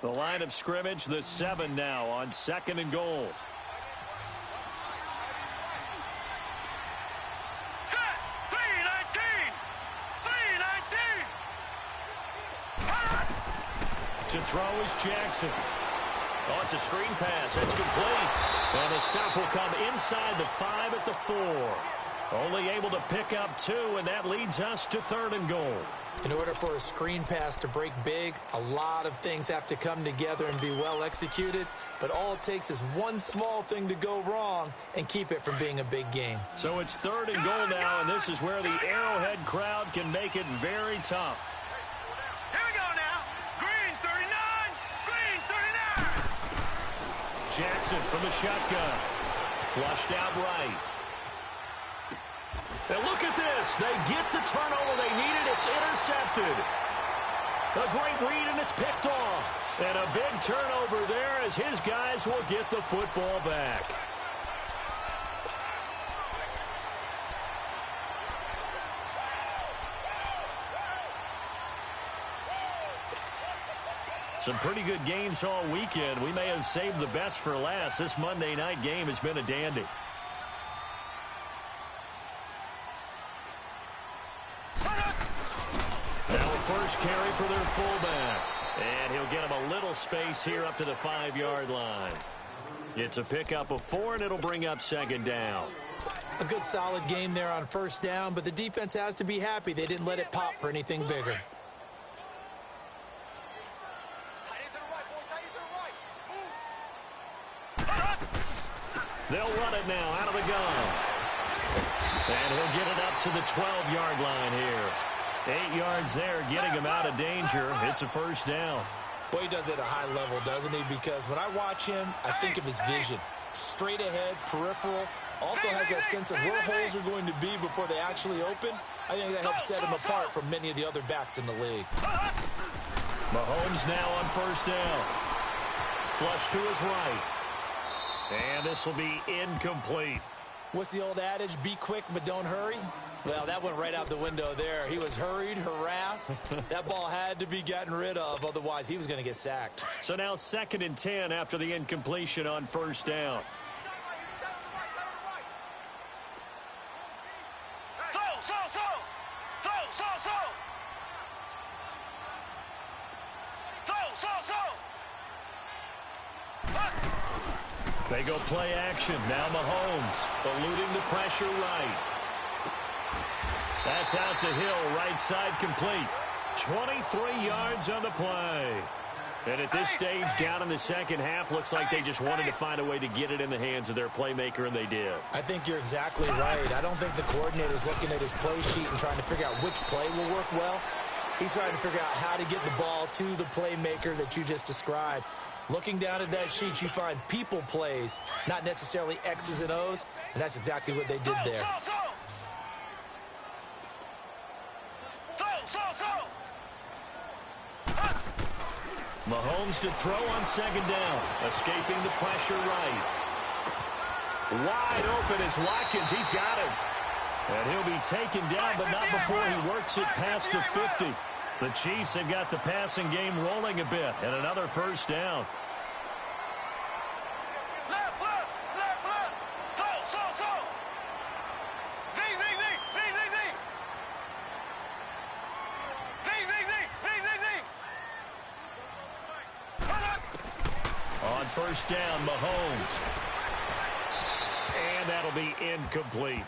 The line of scrimmage, the 7 now on second and goal. Set! 3-19! 3-19! To throw is Jackson. Oh, it's a screen pass. It's complete. And the stop will come inside the 5 at the 4. Only able to pick up 2, and that leads us to third and goal. In order for a screen pass to break big, a lot of things have to come together and be well executed. But all it takes is one small thing to go wrong and keep it from being a big game. So it's third and goal now, and this is where the Arrowhead crowd can make it very tough. Here we go now. Green 39. Green 39. Jackson from the shotgun. Flushed out right. And look at this. They get the turnover they needed. It's intercepted. A great read, and it's picked off. And a big turnover there as his guys will get the football back. Some pretty good games all weekend. We may have saved the best for last. This Monday night game has been a dandy. First carry for their fullback. And he'll get him a little space here up to the 5-yard line. It's a pickup of 4, and it'll bring up second down. A good solid game there on first down, but the defense has to be happy they didn't let it pop for anything bigger. They'll run it now out of the gun. And he'll get it up to the 12-yard line here. 8 yards there, getting him out of danger. It's a first down. Boy, he does it at a high level, doesn't he? Because when I watch him, I think of his vision. Straight ahead, peripheral. Also has that sense of where holes are going to be before they actually open. I think that helps set him apart from many of the other backs in the league. Mahomes now on first down. Flush to his right. And this will be incomplete. What's the old adage? Be quick, but don't hurry. Well, that went right out the window there. He was hurried, harassed. That ball had to be gotten rid of, otherwise he was going to get sacked. So now 2nd and 10 after the incompletion on first down. They go play action. Now Mahomes eluding the pressure right. That's out to Hill, right side complete. 23 yards on the play. And at this stage, down in the second half, looks like they just wanted to find a way to get it in the hands of their playmaker, and they did. I think you're exactly right. I don't think the coordinator's looking at his play sheet and trying to figure out which play will work well. He's trying to figure out how to get the ball to the playmaker that you just described. Looking down at that sheet, you find people plays, not necessarily X's and O's, and that's exactly what they did there. Mahomes to throw on second down, escaping the pressure right. Wide open is Watkins. He's got him. And he'll be taken down, but not before he works it past the 50. The Chiefs have got the passing game rolling a bit, and another first down. On first down, Mahomes. And that'll be incomplete.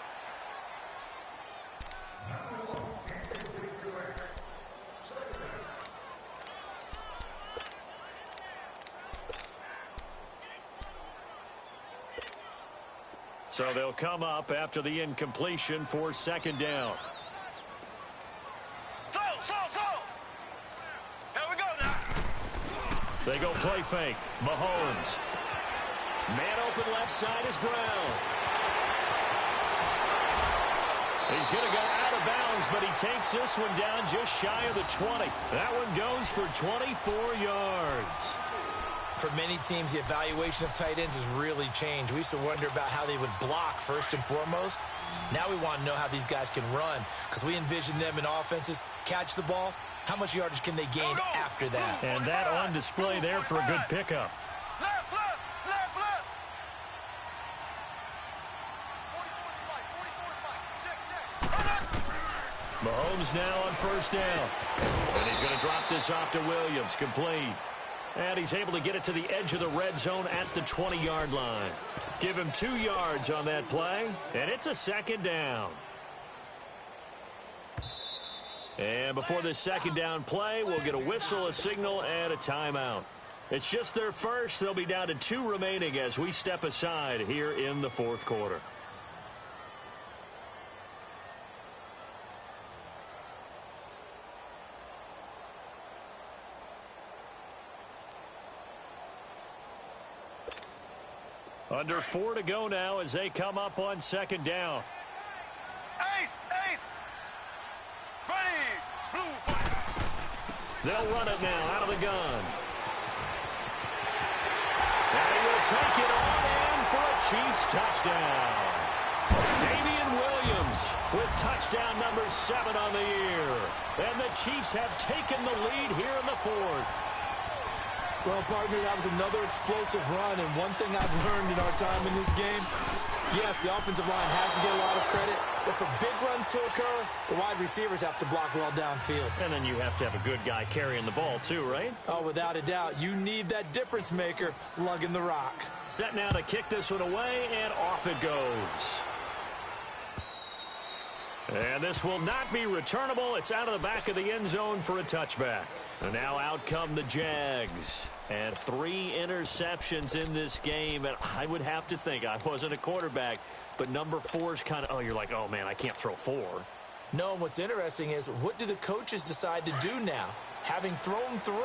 So they'll come up after the incompletion for second down. Here we go now. They go play fake. Mahomes. Man open left side is Brown. He's going to go out of bounds, but he takes this one down just shy of the 20. That one goes for 24 yards. For many teams, the evaluation of tight ends has really changed. We used to wonder about how they would block first and foremost. Now we want to know how these guys can run, because we envision them in offenses catch the ball. How much yardage can they gain after that? And that on display there for a good pickup. Left, left, left, left. 40, 45, 40, 45, 6, 6. Mahomes now on first down. And he's going to drop this off to Williams, complete. And he's able to get it to the edge of the red zone at the 20-yard line. Give him 2 yards on that play, and it's a second down. And before this second down play, we'll get a whistle, a signal, and a timeout. It's just their first. They'll be down to 2 remaining as we step aside here in the fourth quarter. Under 4 to go now as they come up on second down. Ace, ace. Ready, blue fire. They'll run it now out of the gun. And he will take it on in for a Chiefs touchdown. Damian Williams with touchdown number 7 on the year. And the Chiefs have taken the lead here in the fourth. Well, partner, that was another explosive run, and one thing I've learned in our time in this game, yes, the offensive line has to get a lot of credit, but for big runs to occur, the wide receivers have to block well downfield. And then you have to have a good guy carrying the ball too, right? Oh, without a doubt. You need that difference maker lugging the rock. Set now to kick this one away, and off it goes. And this will not be returnable. It's out of the back of the end zone for a touchback. And now out come the Jags. And 3 interceptions in this game. And I would have to think, I wasn't a quarterback, but number 4 is kind of, oh, you're like, oh, man, I can't throw 4. No, what's interesting is, what do the coaches decide to do now? Having thrown 3,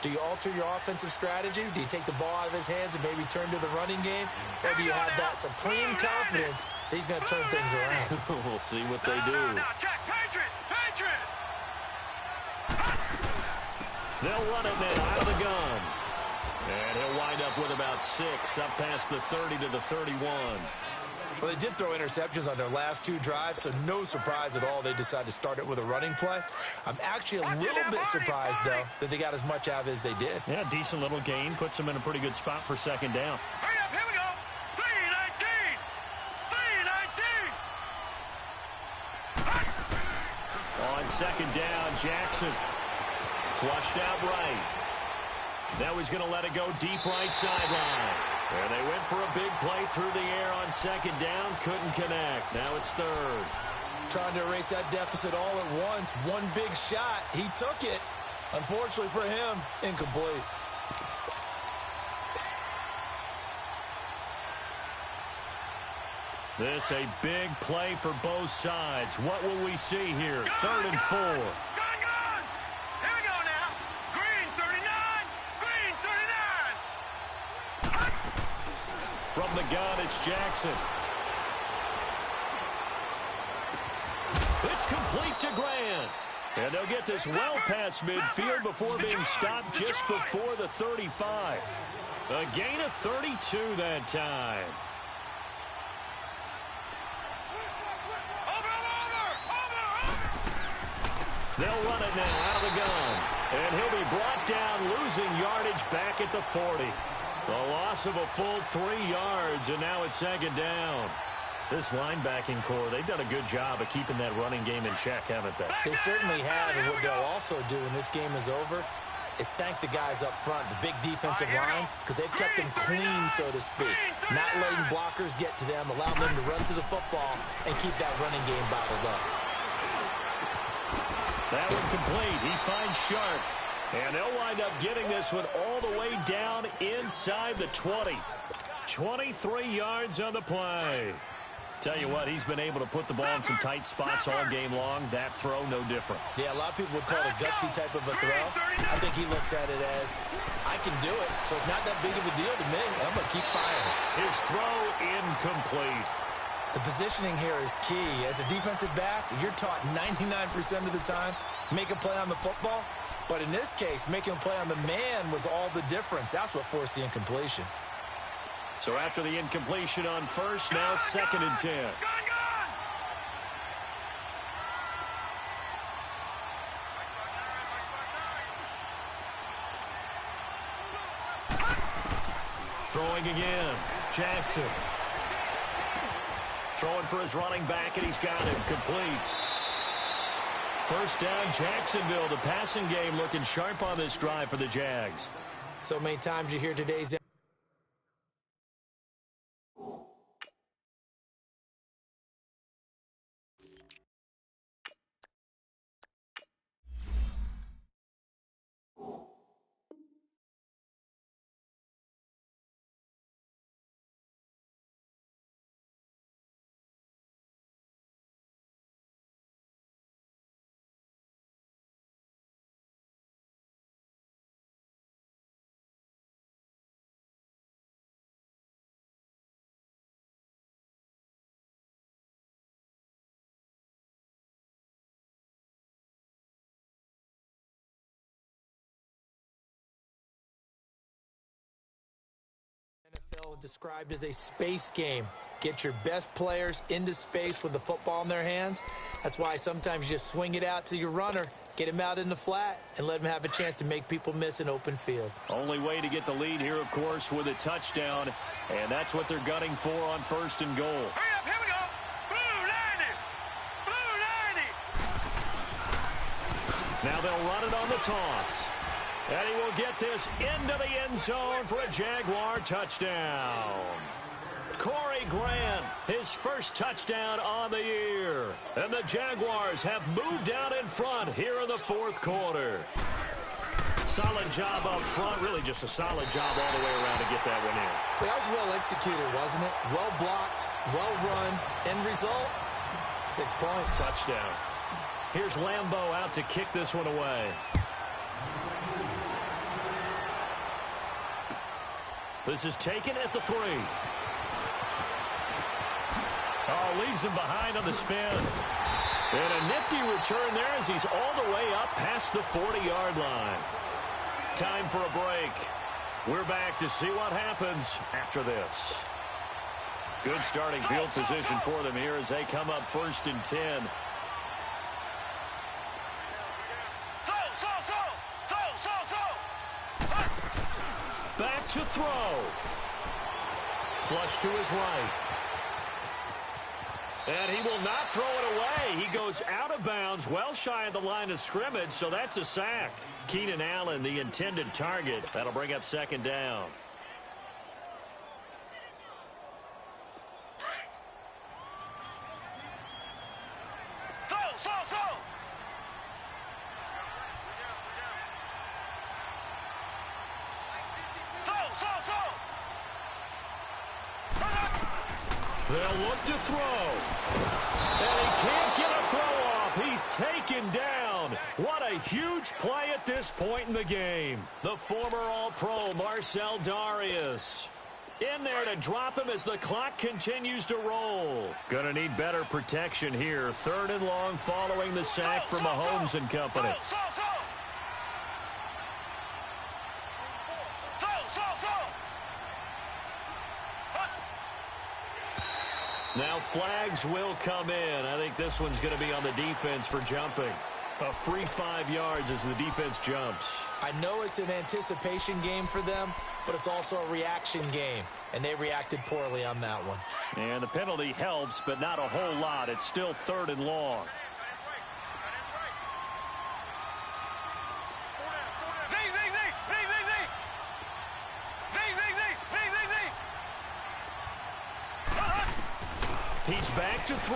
do you alter your offensive strategy? Do you take the ball out of his hands and maybe turn to the running game? Or do you have that supreme confidence that he's going to turn things around? We'll see what they do. Now, check, Patriot, Patriot. They'll run it now out of the gun. And he'll wind up with about 6, up past the 30 to the 31. Well, they did throw interceptions on their last 2 drives, so no surprise at all they decided to start it with a running play. I'm actually a little bit surprised, though, that they got as much out of it as they did. Yeah, decent little gain. Puts them in a pretty good spot for second down. Hurry up, here we go. 319. 319. On second down, Jackson. Flushed out right. Now he's going to let it go deep right sideline. And they went for a big play through the air on second down. Couldn't connect. Now it's third. Trying to erase that deficit all at once. One big shot. He took it. Unfortunately for him, incomplete. This a big play for both sides. What will we see here? Third and 4. Gun! Here we go now. Green 39. Green 39. From the gun, it's Jackson. It's complete to Grant. And they'll get this well past midfield before being stopped just before the 35. A gain of 32 that time. They'll run it now out of the gun. And he'll be brought down, losing yardage back at the 40. The loss of a full 3 yards, and now it's second down. This linebacking core, they've done a good job of keeping that running game in check, haven't they? They certainly have, and what they'll also do when this game is over is thank the guys up front, the big defensive line, because they've kept them clean, so to speak. Not letting blockers get to them, allowing them to run to the football and keep that running game bottled up. That one complete. He finds Sharp. And they'll wind up getting this one all the way down inside the 20. 23 yards on the play. Tell you what, he's been able to put the ball in some tight spots all game long. That throw, no different. Yeah, a lot of people would call it a gutsy type of a throw. I think he looks at it as, I can do it, so it's not that big of a deal to me. I'm going to keep firing. His throw incomplete. The positioning here is key. As a defensive back, you're taught 99% of the time, make a play on the football. But in this case, making a play on the man was all the difference. That's what forced the incompletion. So after the incompletion on first, now second and 10. Throwing again, Jackson. Throwing for his running back, and he's got him complete. First down, Jacksonville. The passing game looking sharp on this drive for the Jags. So many times you hear today's NFL described as a space game. Get your best players into space with the football in their hands. That's why sometimes you swing it out to your runner, get him out in the flat, and let him have a chance to make people miss an open field. Only way to get the lead here, of course, with a touchdown, and that's what they're gunning for on first and goal. Hurry up, here we go. Blue 90. Blue 90. Now they'll run it on the toss. And he will get this into the end zone for a Jaguar touchdown. Corey Grant, his first touchdown on the year. And the Jaguars have moved out in front here in the fourth quarter. Solid job up front, really just a solid job all the way around to get that one in. That was well executed, wasn't it? Well blocked, well run. End result, 6 points. Touchdown. Here's Lambeau out to kick this one away. This is taken at the 3. Oh, leaves him behind on the spin. And a nifty return there as he's all the way up past the 40-yard line. Time for a break. We're back to see what happens after this. Good starting field position for them here as they come up first and 10. Back to throw. Flush to his right. And he will not throw it away. He goes out of bounds, well shy of the line of scrimmage, so that's a sack. Keenan Allen, the intended target. That'll bring up second down. They'll look to throw. And he can't get a throw off. He's taken down. What a huge play at this point in the game. The former All-Pro Marcel Darius in there to drop him as the clock continues to roll. Gonna need better protection here. 3rd and long following the sack from Mahomes and company. Now flags will come in. I think this one's going to be on the defense for jumping. A free 5 yards as the defense jumps. I know it's an anticipation game for them, but it's also a reaction game, and they reacted poorly on that one. And the penalty helps, but not a whole lot. It's still 3rd and long. He's back to throw.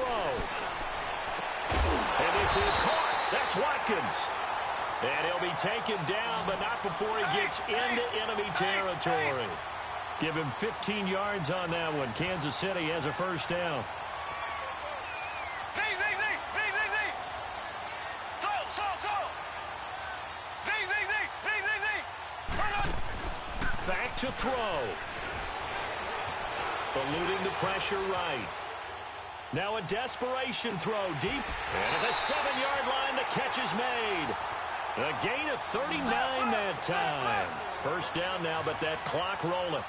And this is caught. That's Watkins. And he'll be taken down, but not before he gets into enemy territory. Give him 15 yards on that one. Kansas City has a first down. Back to throw. Eluding the pressure right. Now a desperation throw deep. And at the 7-yard line, the catch is made. A gain of 39 that time. First down now, but that clock rolling.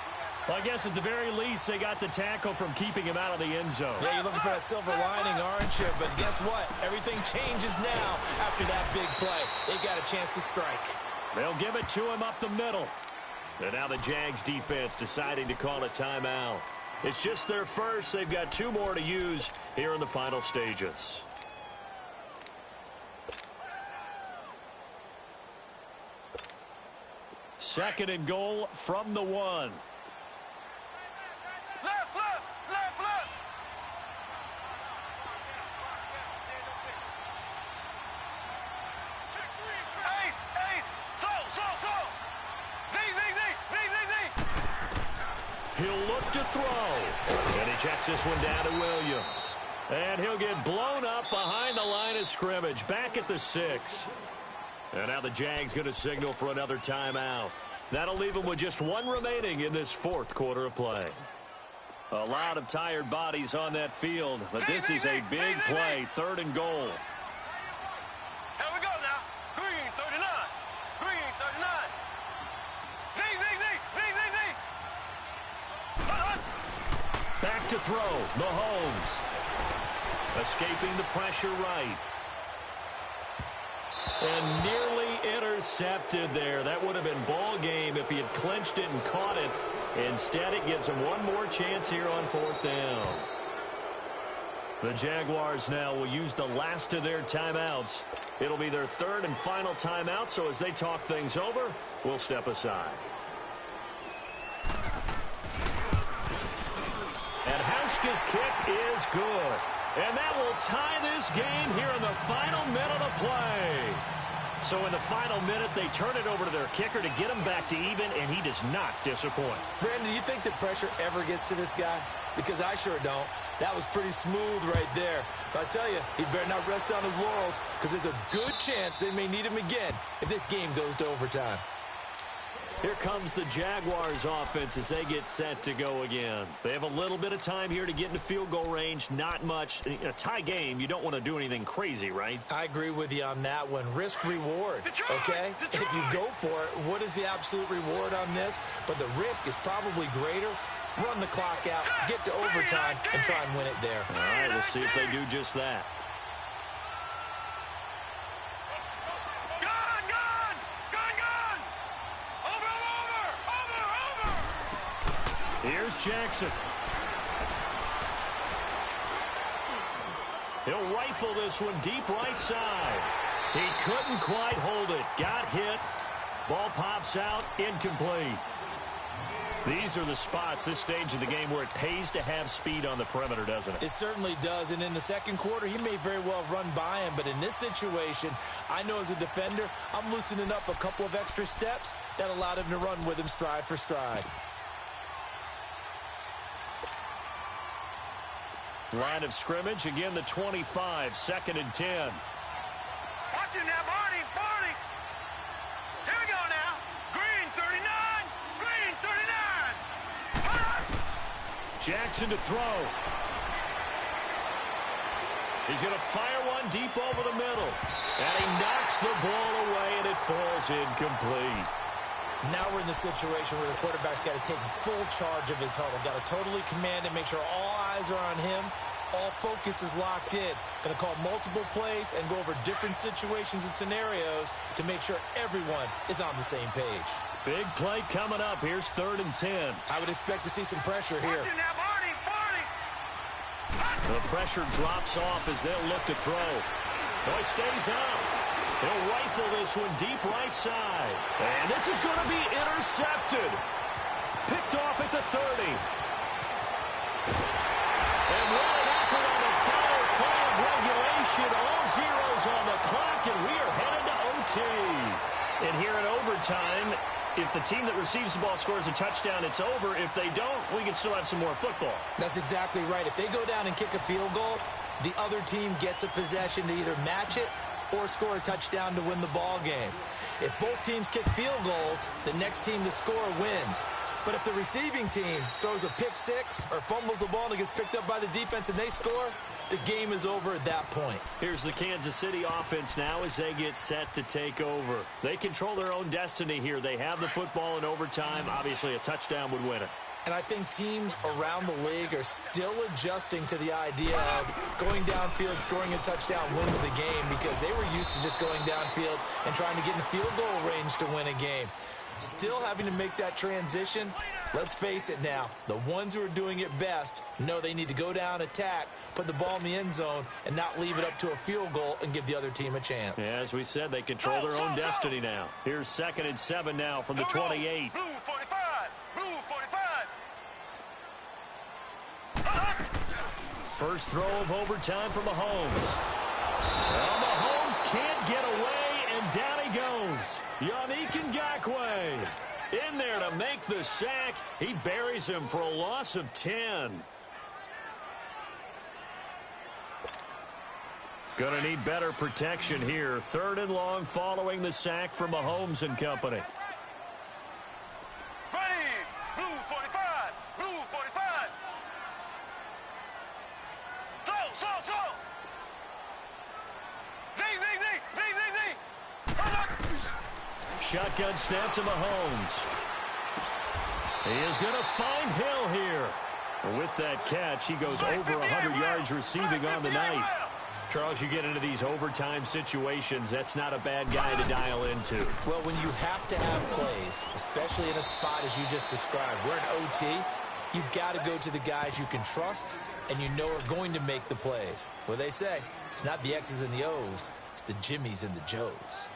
Well, I guess at the very least, they got the tackle from keeping him out of the end zone. Yeah, you're looking for that silver lining, aren't you? But guess what? Everything changes now after that big play. They got a chance to strike. They'll give it to him up the middle. And now the Jags defense deciding to call a timeout. It's just their first. They've got 2 more to use here in the final stages. Second and goal from the 1. Left, left, left, left. Ace, ace. So. Z. He'll look to throw. And he checks this one down to Williams. And he'll get blown up behind the line of scrimmage. Back at the 6. And now the Jags going to signal for another timeout. That'll leave them with just 1 remaining in this 4th quarter of play. A lot of tired bodies on that field, but this is a big play. 3rd and goal. Here we go now. Green 39. Green 39. Z. Back to throw. Mahomes. Escaping the pressure right. And nearly intercepted there. That would have been ball game if he had clinched it and caught it. Instead, it gives him 1 more chance here on 4th down. The Jaguars now will use the last of their timeouts. It'll be their 3rd and final timeout, so as they talk things over, we'll step aside. And Hauschka's kick is good. And that will tie this game here in the final minute of play. So in the final minute, they turn it over to their kicker to get him back to even, and he does not disappoint. Brandon, do you think the pressure ever gets to this guy? Because I sure don't. That was pretty smooth right there. But I tell you, he better not rest on his laurels, because there's a good chance they may need him again if this game goes to overtime. Here comes the Jaguars offense as they get set to go again. They have a little bit of time here to get into field goal range. Not much. In a tie game, you don't want to do anything crazy, right? I agree with you on that one. Risk reward, okay? If you go for it, what is the absolute reward on this? But the risk is probably greater. Run the clock out, get to overtime, and try and win it there. All right, we'll see if they do just that. Here's Jackson. He'll rifle this one deep right side. He couldn't quite hold it. Got hit. Ball pops out. Incomplete. These are the spots, this stage of the game, where it pays to have speed on the perimeter, doesn't it? It certainly does. And in the second quarter, he may very well run by him. But in this situation, I know as a defender, I'm loosening up a couple of extra steps that allowed him to run with him stride for stride. Line of scrimmage, again the 25, 2nd and 10. Watch him now, Barney, Barney. Here we go now. Green 39, Green 39. Jackson to throw. He's going to fire one deep over the middle. And he knocks the ball away, and it falls incomplete. Now we're in the situation where the quarterback's got to take full charge of his huddle. Got to totally command it, make sure all eyes are on him. All focus is locked in. Going to call multiple plays and go over different situations and scenarios to make sure everyone is on the same page. Big play coming up. Here's 3rd and 10. I would expect to see some pressure here. Watch him now, Barney, Barney. The pressure drops off as they'll look to throw. Boy, stays up. He'll rifle this one deep right side. And this is going to be intercepted. Picked off at the 30. And what an effort on the final play of regulation. All zeros on the clock, and we are headed to OT. And here in overtime, if the team that receives the ball scores a touchdown, it's over. If they don't, we can still have some more football. That's exactly right. If they go down and kick a field goal, the other team gets a possession to either match it or score a touchdown to win the ball game. If both teams kick field goals, the next team to score wins. But if the receiving team throws a pick six or fumbles the ball and it gets picked up by the defense and they score, the game is over at that point. Here's the Kansas City offense now as they get set to take over. They control their own destiny here. They have the football in overtime. Obviously, a touchdown would win it. And I think teams around the league are still adjusting to the idea of going downfield, scoring a touchdown wins the game, because they were used to just going downfield and trying to get in field goal range to win a game. Still having to make that transition. Let's face it now, the ones who are doing it best know they need to go down, attack, put the ball in the end zone, and not leave it up to a field goal and give the other team a chance. Yeah, as we said, they control their own destiny now. Here's 2nd and 7 now from the 28. Blue 45, Blue 45. First throw of overtime for Mahomes. Well, Mahomes can't get away, and down he goes. Yannick Ngakoue in there to make the sack. He buries him for a loss of 10. Gonna need better protection here. 3rd and long following the sack from Mahomes and company. Ready, Blue 45, Blue 45. Slow. Z. Shotgun snap to Mahomes. He is going to find Hill here. With that catch, he goes over 100 yards receiving on the night. Charles, you get into these overtime situations, that's not a bad guy to dial into. Well, when you have to have plays, especially in a spot as you just described, we're in OT, you've got to go to the guys you can trust and you know are going to make the plays. Well, they say, it's not the X's and the O's, it's the Jimmies and the Joes.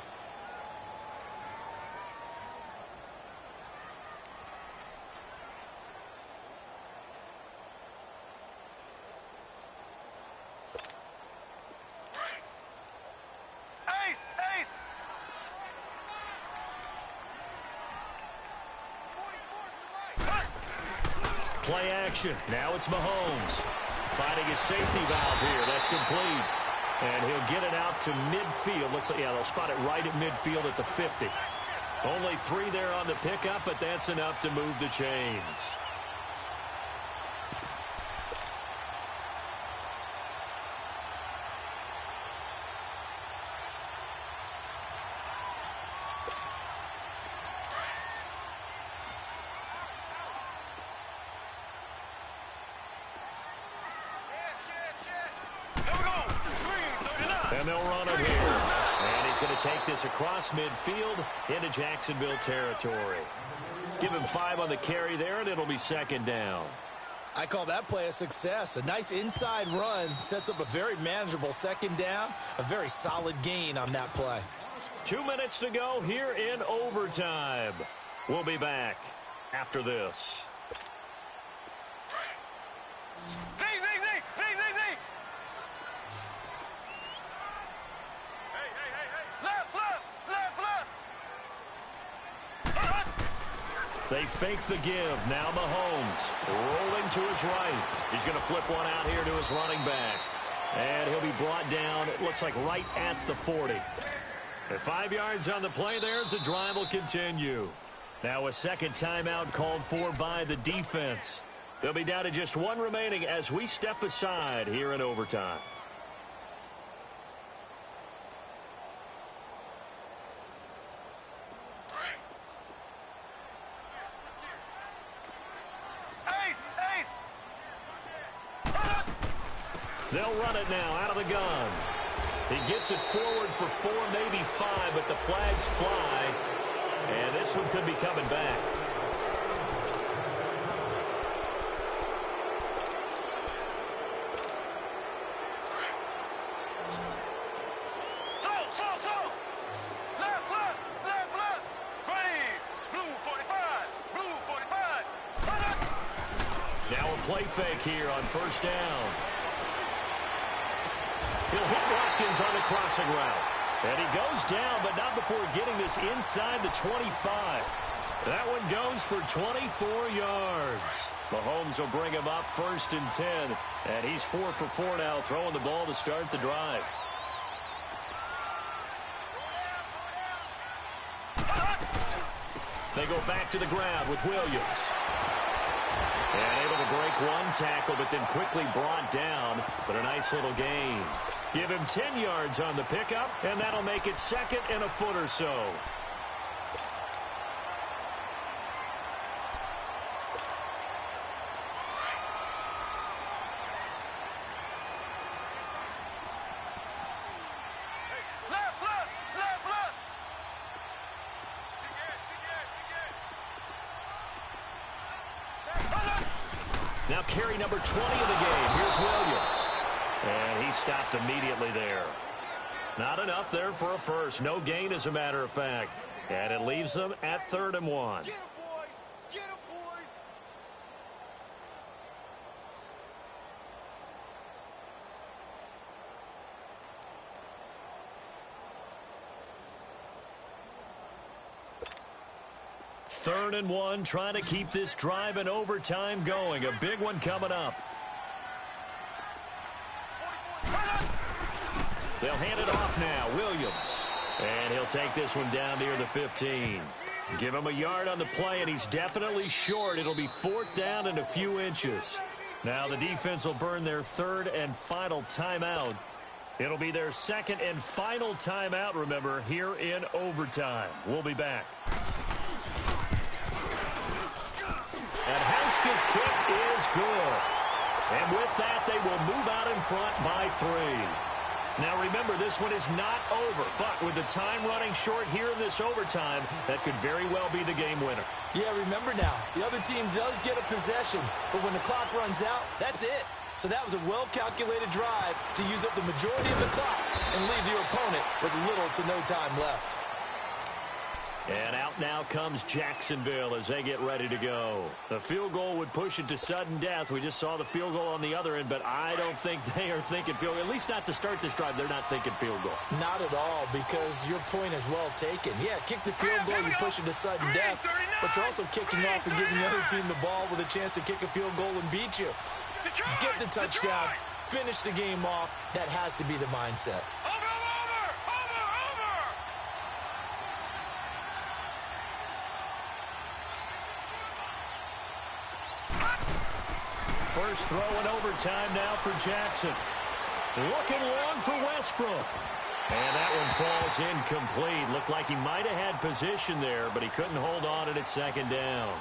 Play action. Now it's Mahomes. Finding his safety valve here. That's complete. And he'll get it out to midfield. Looks like, yeah, they'll spot it right at midfield at the 50. Only 3 there on the pickup, but that's enough to move the chains. And they'll run it here. And he's going to take this across midfield into Jacksonville territory. Give him 5 on the carry there, and it'll be 2nd down. I call that play a success. A nice inside run sets up a very manageable 2nd down. A very solid gain on that play. 2 minutes to go here in overtime. We'll be back after this. They fake the give. Now Mahomes rolling to his right. He's going to flip one out here to his running back. And he'll be brought down, it looks like right at the 40. And 5 yards on the play there as the drive will continue. Now a second timeout called for by the defense. They'll be down to just one remaining as we step aside here in overtime. They'll run it now out of the gun. He gets it forward for 4, maybe 5, but the flags fly. And this one could be coming back. Now a play fake here on first down. He'll hit Watkins on the crossing route. And he goes down, but not before getting this inside the 25. That one goes for 24 yards. Mahomes will bring him up 1st and 10. And he's 4 for 4 now, throwing the ball to start the drive. They go back to the ground with Williams. And able to break one tackle, but then quickly brought down. But a nice little gain. Give him 10 yards on the pickup, and that'll make it 2nd and a foot or so. Now carry number 20 of the game. Here's Williams. And he stopped immediately there. Not enough there for a first. No gain, as a matter of fact. And it leaves them at 3rd and 1. Get him, boy! Get him, boy! Third and 1, trying to keep this drive in overtime going. A big one coming up. They'll hand it off now. Williams. And he'll take this one down near the 15. Give him a yard on the play, and he's definitely short. It'll be 4th down and a few inches. Now the defense will burn their 3rd and final timeout. It'll be their 2nd and final timeout, remember, here in overtime. We'll be back. And Hauschka's kick is good. And with that, they will move out in front by 3. Now remember, this one is not over, but with the time running short here in this overtime, that could very well be the game winner. Yeah, remember now, the other team does get a possession, but when the clock runs out, that's it. So that was a well-calculated drive to use up the majority of the clock and leave your opponent with little to no time left. And out now comes Jacksonville as they get ready to go. The field goal would push it to sudden death. We just saw the field goal on the other end, but I don't think they are thinking field goal. At least not to start this drive. They're not thinking field goal. Not at all, because your point is well taken. Yeah, kick the field goal, you push it to sudden death, but you're also kicking off and giving the other team the ball with a chance to kick a field goal and beat you. Get the touchdown, finish the game off. That has to be the mindset. First throw in overtime now for Jackson. Looking long for Westbrook. And that one falls incomplete. Looked like he might have had position there, but he couldn't hold on it at 2nd down.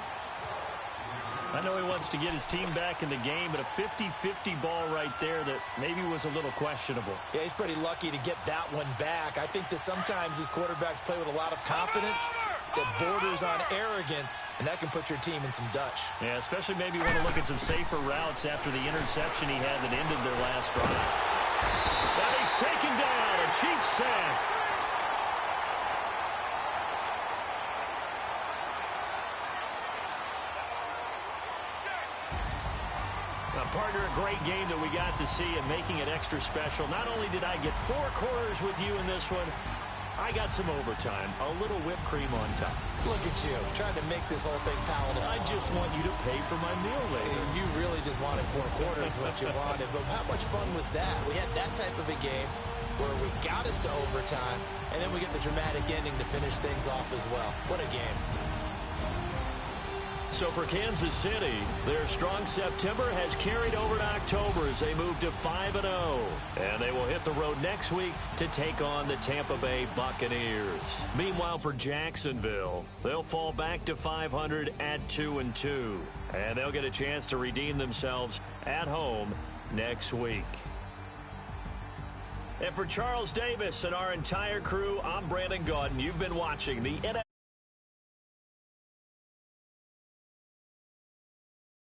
I know he wants to get his team back in the game, but a 50-50 ball right there that maybe was a little questionable. Yeah, he's pretty lucky to get that one back. I think that sometimes these quarterbacks play with a lot of confidence that borders on arrogance, and that can put your team in some Dutch. Yeah, especially maybe want to look at some safer routes after the interception he had that ended their last drive. And he's taken down, a Chiefs sack. Partner, a great game that we got to see and making it extra special. Not only did I get 4 quarters with you in this one, I got some overtime, a little whipped cream on top. Look at you, trying to make this whole thing palatable. I just want you to pay for my meal later. You really just wanted 4 quarters what you wanted, but how much fun was that? We had that type of a game where we got us to overtime, and then we get the dramatic ending to finish things off as well. What a game. So for Kansas City, their strong September has carried over to October as they move to 5-0. And they will hit the road next week to take on the Tampa Bay Buccaneers. Meanwhile, for Jacksonville, they'll fall back to 500 at 2-2. And they'll get a chance to redeem themselves at home next week. And for Charles Davis and our entire crew, I'm Brandon Gaudin. You've been watching the NFL.